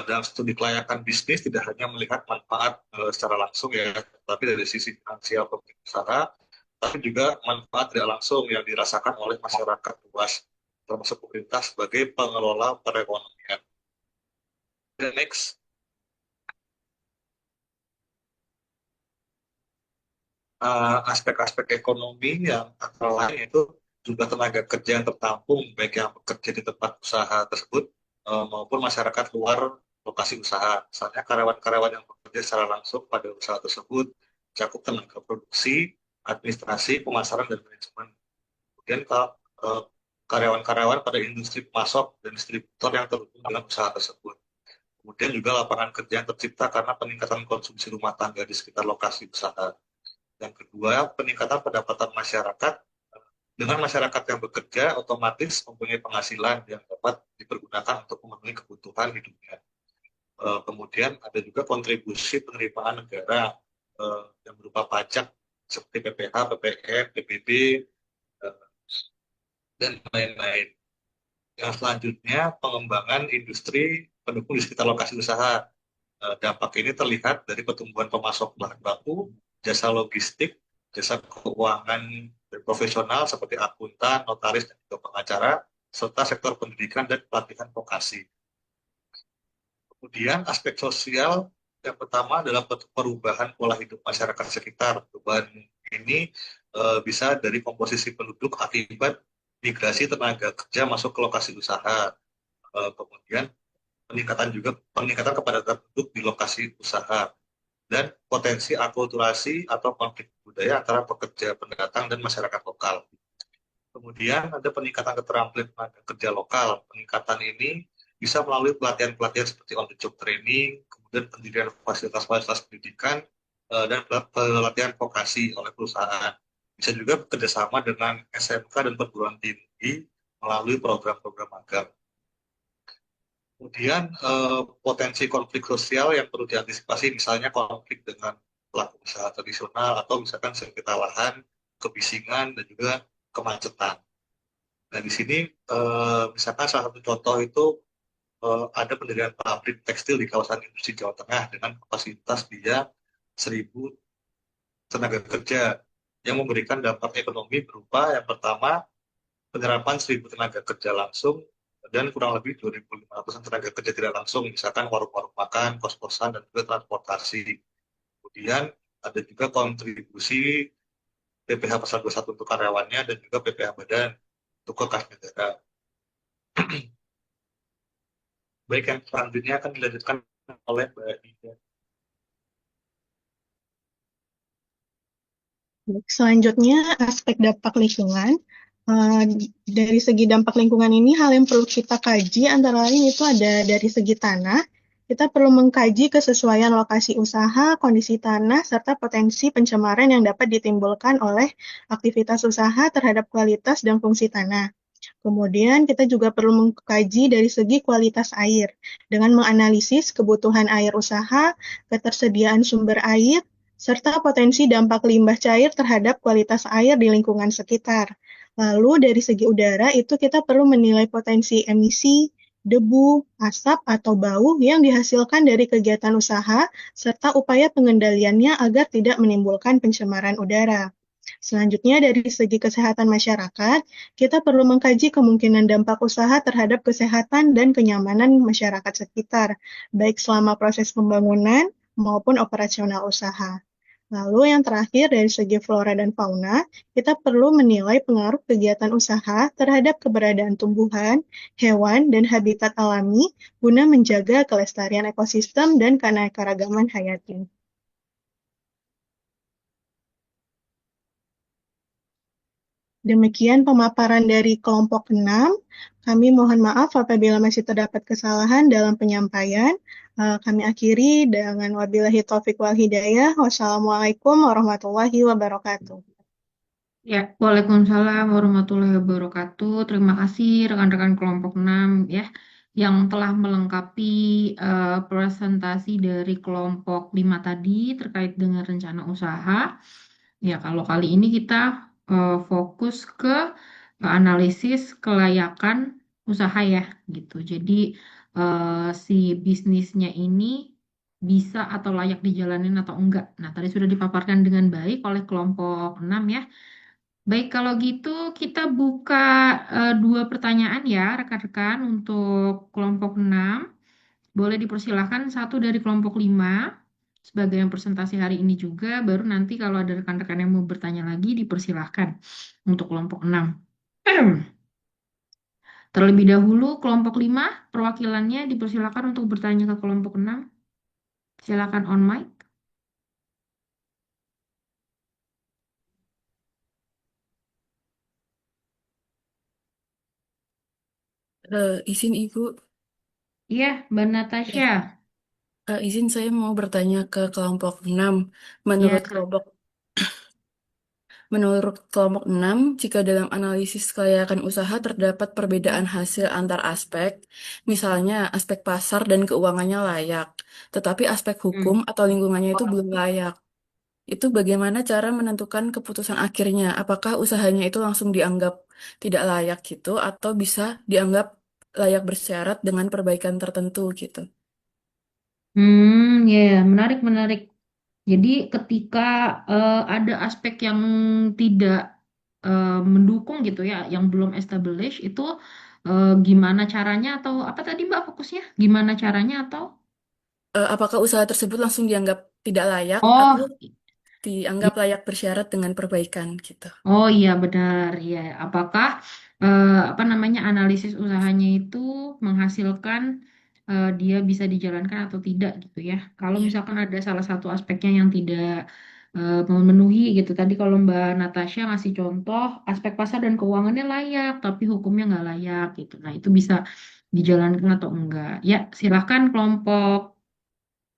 Dalam studi kelayakan bisnis tidak hanya melihat manfaat secara langsung ya, tapi dari sisi finansial pemilik usaha, tapi juga manfaat tidak langsung yang dirasakan oleh masyarakat luas, termasuk pemerintah sebagai pengelola perekonomian. The next. Aspek-aspek ekonomi yang antara lain itu jumlah tenaga kerja yang tertampung, baik yang bekerja di tempat usaha tersebut maupun masyarakat luar lokasi usaha. Misalnya karyawan-karyawan yang bekerja secara langsung pada usaha tersebut, cakup tenaga produksi, administrasi, pemasaran, dan manajemen. Kemudian karyawan-karyawan pada industri pemasok dan distributor yang terhubung dengan usaha tersebut. Kemudian juga lapangan kerja yang tercipta karena peningkatan konsumsi rumah tangga di sekitar lokasi usaha. Yang kedua, peningkatan pendapatan masyarakat. Dengan masyarakat yang bekerja, otomatis mempunyai penghasilan yang dapat dipergunakan untuk memenuhi kebutuhan hidupnya. Kemudian ada juga kontribusi penerimaan negara yang berupa pajak seperti PPH, PPN, PBB, dan lain-lain. Yang selanjutnya, pengembangan industri pendukung di sekitar lokasi usaha. Dampak ini terlihat dari pertumbuhan pemasok bahan baku, jasa logistik, jasa keuangan profesional seperti akuntan, notaris, dan juga pengacara, serta sektor pendidikan dan pelatihan vokasi. Kemudian aspek sosial yang pertama adalah perubahan pola hidup masyarakat sekitar. Perubahan ini bisa dari komposisi penduduk akibat migrasi tenaga kerja masuk ke lokasi usaha. Kemudian peningkatan kepadatan penduduk di lokasi usaha. Dan potensi akulturasi atau konflik budaya antara pekerja pendatang dan masyarakat lokal. Kemudian ada peningkatan keterampilan tenaga kerja lokal. Peningkatan ini bisa melalui pelatihan-pelatihan seperti on the job training, kemudian pendirian fasilitas-fasilitas pendidikan, dan pelatihan vokasi oleh perusahaan. Bisa juga bekerjasama dengan SMK dan perguruan tinggi melalui program-program magang. Kemudian potensi konflik sosial yang perlu diantisipasi, misalnya konflik dengan pelaku usaha tradisional atau misalkan sengketa lahan, kebisingan, dan juga kemacetan. Nah, di sini misalkan salah satu contoh itu ada pendirian pabrik tekstil di kawasan industri Jawa Tengah dengan kapasitas dia 1.000 tenaga kerja yang memberikan dampak ekonomi berupa yang pertama penyerapan 1.000 tenaga kerja langsung dan kurang lebih 2.500 tenaga kerja tidak langsung, misalkan warung-warung makan, kos-kosan, dan juga transportasi. Kemudian ada juga kontribusi PPh pasal 21 untuk karyawannya dan juga PPh badan untuk ke kas negara. Baik, yang selanjutnya akan dilanjutkan oleh Mbak Ida. Selanjutnya, aspek dampak lingkungan. Dari segi dampak lingkungan ini, hal yang perlu kita kaji antara lain itu ada dari segi tanah. Kita perlu mengkaji kesesuaian lokasi usaha, kondisi tanah, serta potensi pencemaran yang dapat ditimbulkan oleh aktivitas usaha terhadap kualitas dan fungsi tanah. Kemudian kita juga perlu mengkaji dari segi kualitas air dengan menganalisis kebutuhan air usaha, ketersediaan sumber air, serta potensi dampak limbah cair terhadap kualitas air di lingkungan sekitar. Lalu dari segi udara itu kita perlu menilai potensi emisi, debu, asap, atau bau yang dihasilkan dari kegiatan usaha, serta upaya pengendaliannya agar tidak menimbulkan pencemaran udara. Selanjutnya, dari segi kesehatan masyarakat, kita perlu mengkaji kemungkinan dampak usaha terhadap kesehatan dan kenyamanan masyarakat sekitar, baik selama proses pembangunan maupun operasional usaha. Lalu yang terakhir, dari segi flora dan fauna, kita perlu menilai pengaruh kegiatan usaha terhadap keberadaan tumbuhan, hewan, dan habitat alami guna menjaga kelestarian ekosistem dan keanekaragaman hayati. Demikian pemaparan dari kelompok 6. Kami mohon maaf apabila masih terdapat kesalahan dalam penyampaian. Kami akhiri dengan wabillahi taufiq wal hidayah. Wassalamualaikum warahmatullahi wabarakatuh. Ya, Waalaikumsalam warahmatullahi wabarakatuh. Terima kasih rekan-rekan kelompok 6 ya yang telah melengkapi presentasi dari kelompok 5 tadi terkait dengan rencana usaha. Ya, kalau kali ini kita fokus ke analisis kelayakan usaha ya gitu. Jadi si bisnisnya ini bisa atau layak dijalanin atau enggak. Nah, tadi sudah dipaparkan dengan baik oleh kelompok 6 ya. Baik, kalau gitu kita buka dua pertanyaan ya, rekan-rekan untuk kelompok 6. Boleh dipersilahkan satu dari kelompok 5 sebagai yang presentasi hari ini juga, baru nanti kalau ada rekan-rekan yang mau bertanya lagi dipersilahkan untuk kelompok 6. Terlebih dahulu kelompok 5 perwakilannya dipersilakan untuk bertanya ke kelompok 6. Silakan on mic. Izin Ibu, Iya, Mbak Natasha. izin saya mau bertanya ke kelompok 6. Ya, Menurut kelompok Menurut kelompok 6, jika dalam analisis kelayakan usaha terdapat perbedaan hasil antar aspek, misalnya aspek pasar dan keuangannya layak, tetapi aspek hukum atau lingkungannya itu belum layak. Itu bagaimana cara menentukan keputusan akhirnya? Apakah usahanya itu langsung dianggap tidak layak gitu, atau bisa dianggap layak bersyarat dengan perbaikan tertentu gitu? ya, menarik, menarik. Jadi ketika ada aspek yang tidak mendukung gitu ya, yang belum established itu gimana caranya atau apa tadi Mbak fokusnya? Gimana caranya atau? Apakah usaha tersebut langsung dianggap tidak layak atau Oh, dianggap layak bersyarat dengan perbaikan gitu? oh iya benar ya. Apakah apa namanya analisis usahanya itu menghasilkan dia bisa dijalankan atau tidak gitu ya. Kalau Iya. misalkan ada salah satu aspeknya yang tidak memenuhi gitu. Tadi kalau Mbak Natasha ngasih contoh aspek pasar dan keuangannya layak, tapi hukumnya nggak layak gitu. Nah itu bisa dijalankan atau enggak. Ya silahkan kelompok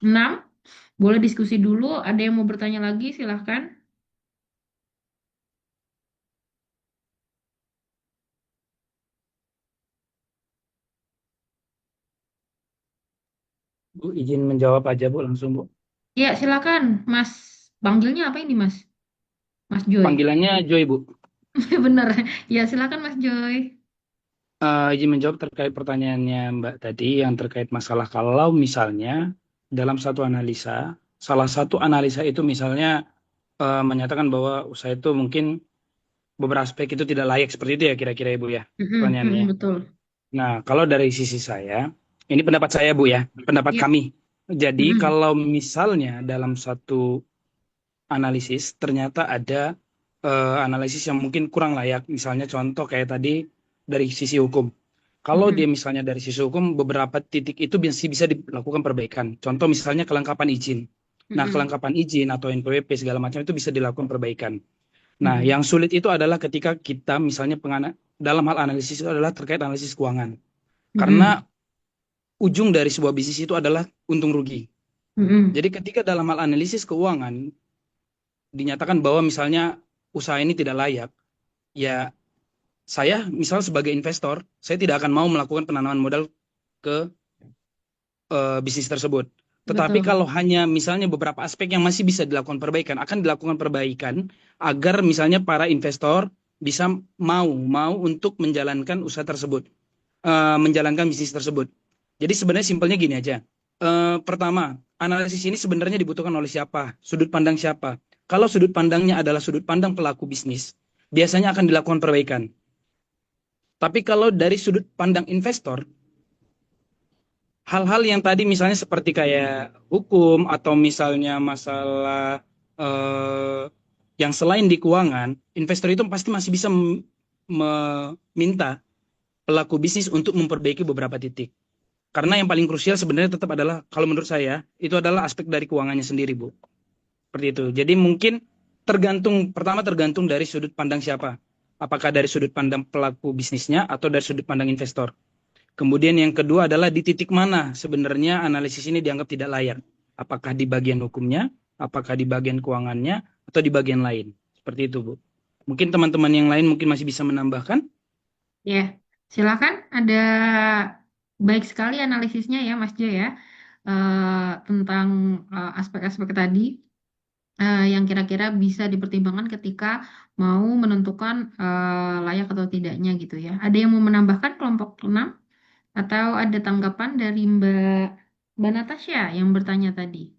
6 boleh diskusi dulu. Ada yang mau bertanya lagi silahkan. Bu, izin menjawab aja Bu langsung Bu. Ya, silakan, Mas. Panggilnya apa ini, Mas? Mas Joy. Panggilannya Joy Bu. Bener. Ya, silakan Mas Joy. Izin menjawab terkait pertanyaannya Mbak tadi yang terkait masalah kalau misalnya dalam satu analisa, salah satu analisa itu misalnya menyatakan bahwa usaha itu mungkin beberapa aspek itu tidak layak seperti itu ya kira-kira Ibu ya pertanyaannya. Betul. Nah, kalau dari sisi saya, ini pendapat saya Bu ya, pendapat Ya. kami. Jadi Mm-mm. kalau misalnya dalam satu analisis ternyata ada analisis yang mungkin kurang layak, misalnya contoh kayak tadi dari sisi hukum. Kalau Mm-mm. dia misalnya dari sisi hukum, beberapa titik itu masih bisa dilakukan perbaikan. Contoh misalnya kelengkapan izin. Nah, Mm-mm. kelengkapan izin atau NPWP segala macam itu bisa dilakukan perbaikan. Nah, Mm-mm. yang sulit itu adalah ketika kita misalnya dalam hal analisis itu adalah terkait analisis keuangan. Karena ujung dari sebuah bisnis itu adalah untung rugi. Mm-mm. Jadi ketika dalam hal analisis keuangan dinyatakan bahwa misalnya usaha ini tidak layak, ya saya misal sebagai investor, saya tidak akan mau melakukan penanaman modal ke bisnis tersebut. Tetapi Betul. kalau hanya misalnya beberapa aspek yang masih bisa dilakukan perbaikan, akan dilakukan perbaikan agar misalnya para investor bisa mau untuk menjalankan usaha tersebut, menjalankan bisnis tersebut. Jadi sebenarnya simpelnya gini aja. Pertama, analisis ini sebenarnya dibutuhkan oleh siapa? Sudut pandang siapa? Kalau sudut pandangnya adalah sudut pandang pelaku bisnis, biasanya akan dilakukan perbaikan. Tapi kalau dari sudut pandang investor, hal-hal yang tadi misalnya seperti kayak hukum atau misalnya masalah yang selain di keuangan, investor itu pasti masih bisa meminta pelaku bisnis untuk memperbaiki beberapa titik. Karena yang paling krusial sebenarnya tetap adalah, kalau menurut saya, itu adalah aspek dari keuangannya sendiri, Bu. Seperti itu. Jadi mungkin pertama tergantung dari sudut pandang siapa. Apakah dari sudut pandang pelaku bisnisnya atau dari sudut pandang investor. Kemudian yang kedua adalah di titik mana sebenarnya analisis ini dianggap tidak layak. Apakah di bagian hukumnya, apakah di bagian keuangannya, atau di bagian lain. Seperti itu, Bu. Mungkin teman-teman yang lain mungkin masih bisa menambahkan. Ya, silakan. Ada baik sekali analisisnya ya, Mas Joy ya, tentang aspek-aspek tadi yang kira-kira bisa dipertimbangkan ketika mau menentukan layak atau tidaknya gitu ya. Ada yang mau menambahkan kelompok 6 atau ada tanggapan dari Mbak Natasha yang bertanya tadi?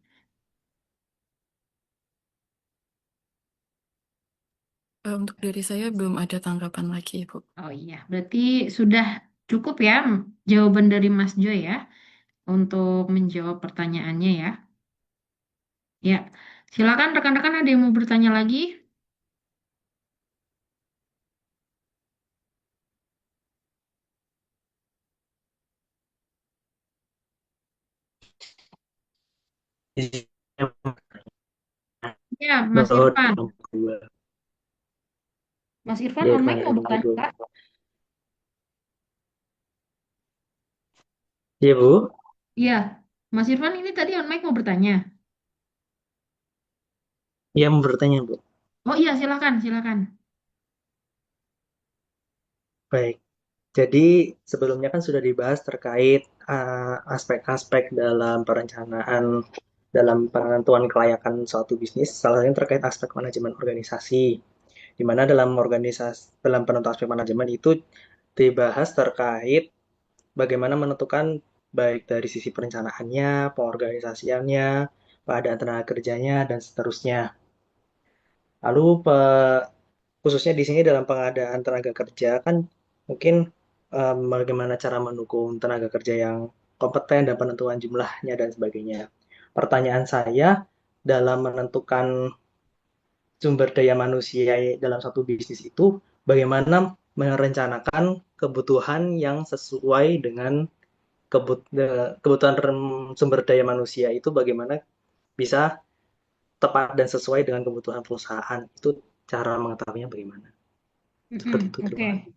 Untuk diri saya belum ada tanggapan lagi, Bu. Oh iya, berarti sudah cukup ya jawaban dari Mas Joy ya untuk menjawab pertanyaannya ya. Ya, silakan rekan-rekan ada yang mau bertanya lagi? Ya, Mas Irfan. Mas Irfan Ya, on mic Irfan, mau bertanya, Assalamualaikum. Kak? Iya, Bu. Iya, Mas Irfan ini tadi on mic mau bertanya. Iya, mau bertanya, Bu. Oh iya, silakan, silakan. Baik. Jadi, sebelumnya kan sudah dibahas terkait aspek-aspek dalam perencanaan, dalam penentuan kelayakan suatu bisnis, salah satunya terkait aspek manajemen organisasi, di mana dalam penentuan aspek manajemen itu dibahas terkait bagaimana menentukan baik dari sisi perencanaannya, pengorganisasiannya, pengadaan tenaga kerjanya, dan seterusnya. Lalu khususnya di sini dalam pengadaan tenaga kerja kan mungkin bagaimana cara mendukung tenaga kerja yang kompeten dan penentuan jumlahnya dan sebagainya. Pertanyaan saya dalam menentukan sumber daya manusia dalam satu bisnis itu bagaimana merencanakan kebutuhan yang sesuai dengan kebutuhan sumber daya manusia itu bagaimana bisa tepat dan sesuai dengan kebutuhan perusahaan. Itu cara mengetahuinya bagaimana? Seperti itu, Oke, terima kasih.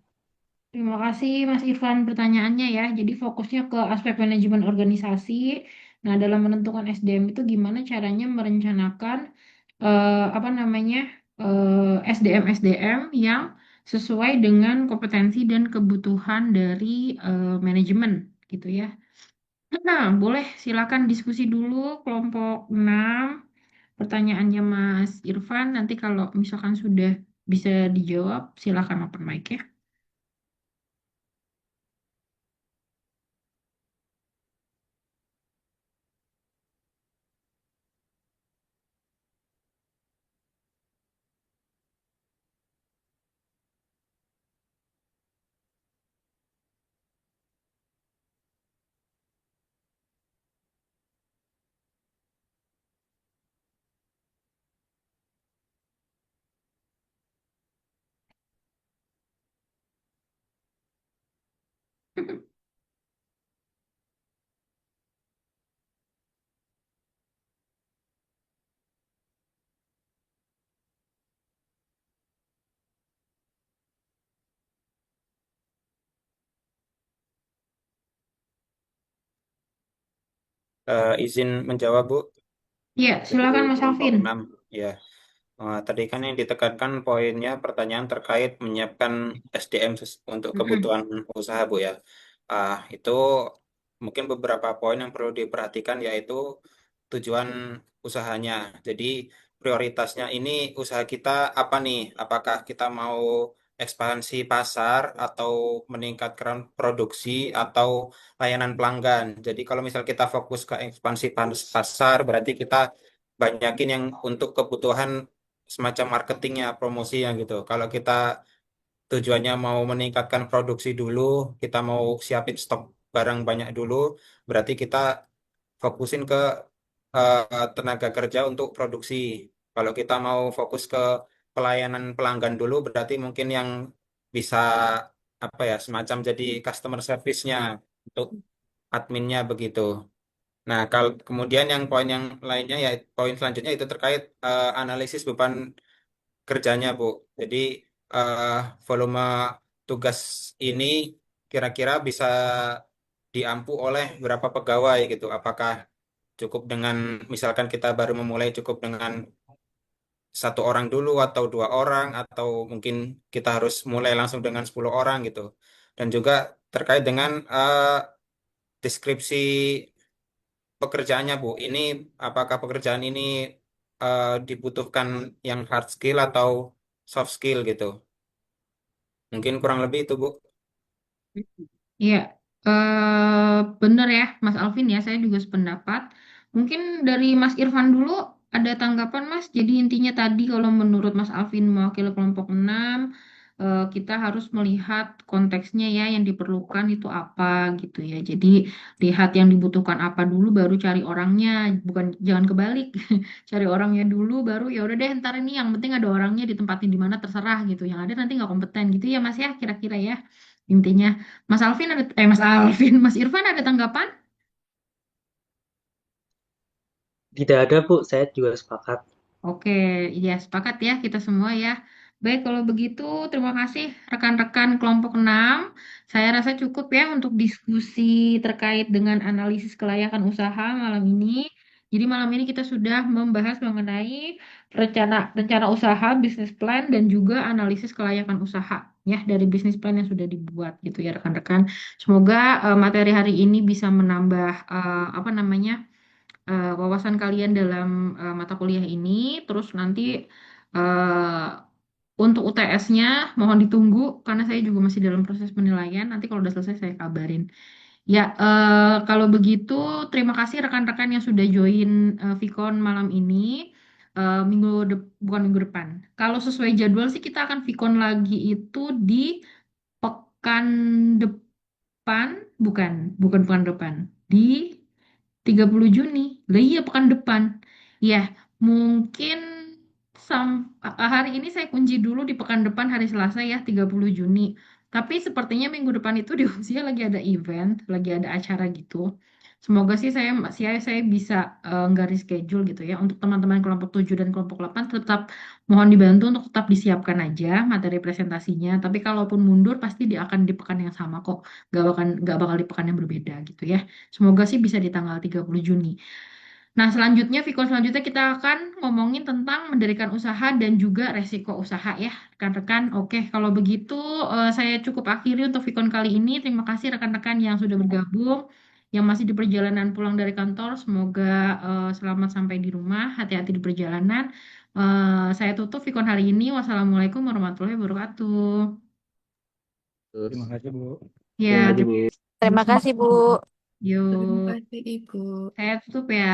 terima kasih Mas Irfan pertanyaannya ya. Jadi fokusnya ke aspek manajemen organisasi. Nah, dalam menentukan SDM itu gimana caranya merencanakan apa namanya SDM-SDM yang sesuai dengan kompetensi dan kebutuhan dari manajemen gitu ya. Nah, boleh silakan diskusi dulu kelompok 6. Pertanyaannya Mas Irfan, nanti kalau misalkan sudah bisa dijawab, silakan open mic ya. Izin menjawab, Bu. Ya, Dari silakan Mas kelompok Alvin. 6. Ya. Tadi kan yang ditekankan poinnya pertanyaan terkait menyiapkan SDM untuk Mm-mm. kebutuhan usaha, Bu ya. Itu mungkin beberapa poin yang perlu diperhatikan yaitu tujuan usahanya. Jadi prioritasnya ini usaha kita apa nih? Apakah kita mau ekspansi pasar atau meningkatkan produksi atau layanan pelanggan. Jadi kalau misal kita fokus ke ekspansi pasar berarti kita banyakin yang untuk kebutuhan semacam marketingnya, promosinya gitu. Kalau kita tujuannya mau meningkatkan produksi dulu, kita mau siapin stok barang banyak dulu, berarti kita fokusin ke tenaga kerja untuk produksi. Kalau kita mau fokus ke pelayanan pelanggan dulu, berarti mungkin yang bisa apa ya, semacam jadi customer service-nya untuk adminnya begitu. Nah, kalau kemudian yang poin yang lainnya ya poin selanjutnya itu terkait analisis beban kerjanya, Bu. Jadi eh, volume tugas ini kira-kira bisa diampu oleh berapa pegawai gitu. Apakah cukup dengan misalkan kita baru memulai cukup dengan satu orang dulu atau dua orang atau mungkin kita harus mulai langsung dengan 10 orang gitu. Dan juga terkait dengan deskripsi pekerjaannya, Bu. Ini apakah pekerjaan ini dibutuhkan yang hard skill atau soft skill gitu. Mungkin kurang lebih itu, Bu. Iya, bener ya, Mas Alvin ya, saya juga sependapat. Mungkin dari Mas Irfan dulu ada tanggapan Mas. Jadi intinya tadi kalau menurut Mas Alvin mewakili kelompok 6, kita harus melihat konteksnya ya yang diperlukan itu apa gitu ya. Jadi lihat yang dibutuhkan apa dulu baru cari orangnya, bukan jangan kebalik. Cari orangnya dulu baru ya udah deh ntar ini yang penting ada orangnya ditempatin di mana terserah gitu. Yang ada nanti nggak kompeten gitu ya Mas ya kira-kira ya. Intinya Mas Alvin ada Mas Alvin, Mas Irfan ada tanggapan? Tidak ada, Bu. Saya juga sepakat. Oke, ya sepakat ya kita semua ya. Baik, kalau begitu terima kasih rekan-rekan kelompok 6. Saya rasa cukup ya untuk diskusi terkait dengan analisis kelayakan usaha malam ini. Jadi malam ini kita sudah membahas mengenai rencana rencana usaha, bisnis plan dan juga analisis kelayakan usaha ya dari bisnis plan yang sudah dibuat gitu ya rekan-rekan. Semoga materi hari ini bisa menambah apa namanya? Wawasan kalian dalam mata kuliah ini. Terus nanti eh, untuk UTS-nya mohon ditunggu karena saya juga masih dalam proses penilaian. Nanti kalau udah selesai saya kabarin. Ya, kalau begitu terima kasih rekan-rekan yang sudah join Vicon malam ini. Bukan minggu depan. Kalau sesuai jadwal sih kita akan Vicon lagi itu di pekan depan, bukan, bukan pekan depan. Di 30 Juni. Lah iya pekan depan. Ya, mungkin hari ini saya kunci dulu di pekan depan hari Selasa ya 30 Juni. Tapi sepertinya minggu depan itu di Unsia lagi ada event, lagi ada acara gitu. Semoga sih saya bisa nggak reschedule gitu ya. Untuk teman-teman kelompok 7 dan kelompok 8 tetap mohon dibantu untuk tetap disiapkan aja materi presentasinya. Tapi kalaupun mundur pasti dia akan di pekan yang sama kok. Gak bakal di pekan yang berbeda gitu ya. Semoga sih bisa di tanggal 30 Juni. Nah, selanjutnya, Viko selanjutnya kita akan ngomongin tentang mendirikan usaha dan juga resiko usaha ya, rekan-rekan. Oke, kalau begitu saya cukup akhiri untuk Vikon kali ini. Terima kasih rekan-rekan yang sudah bergabung. yang masih di perjalanan pulang dari kantor, semoga selamat sampai di rumah, hati-hati di perjalanan. Saya tutup Vikon hari ini. Wassalamualaikum warahmatullahi wabarakatuh. Terima kasih, Bu. Ya, Terima kasih, Bu. Terima kasih, Bu. Terima yuk. kasih, Ibu. Saya tutup ya.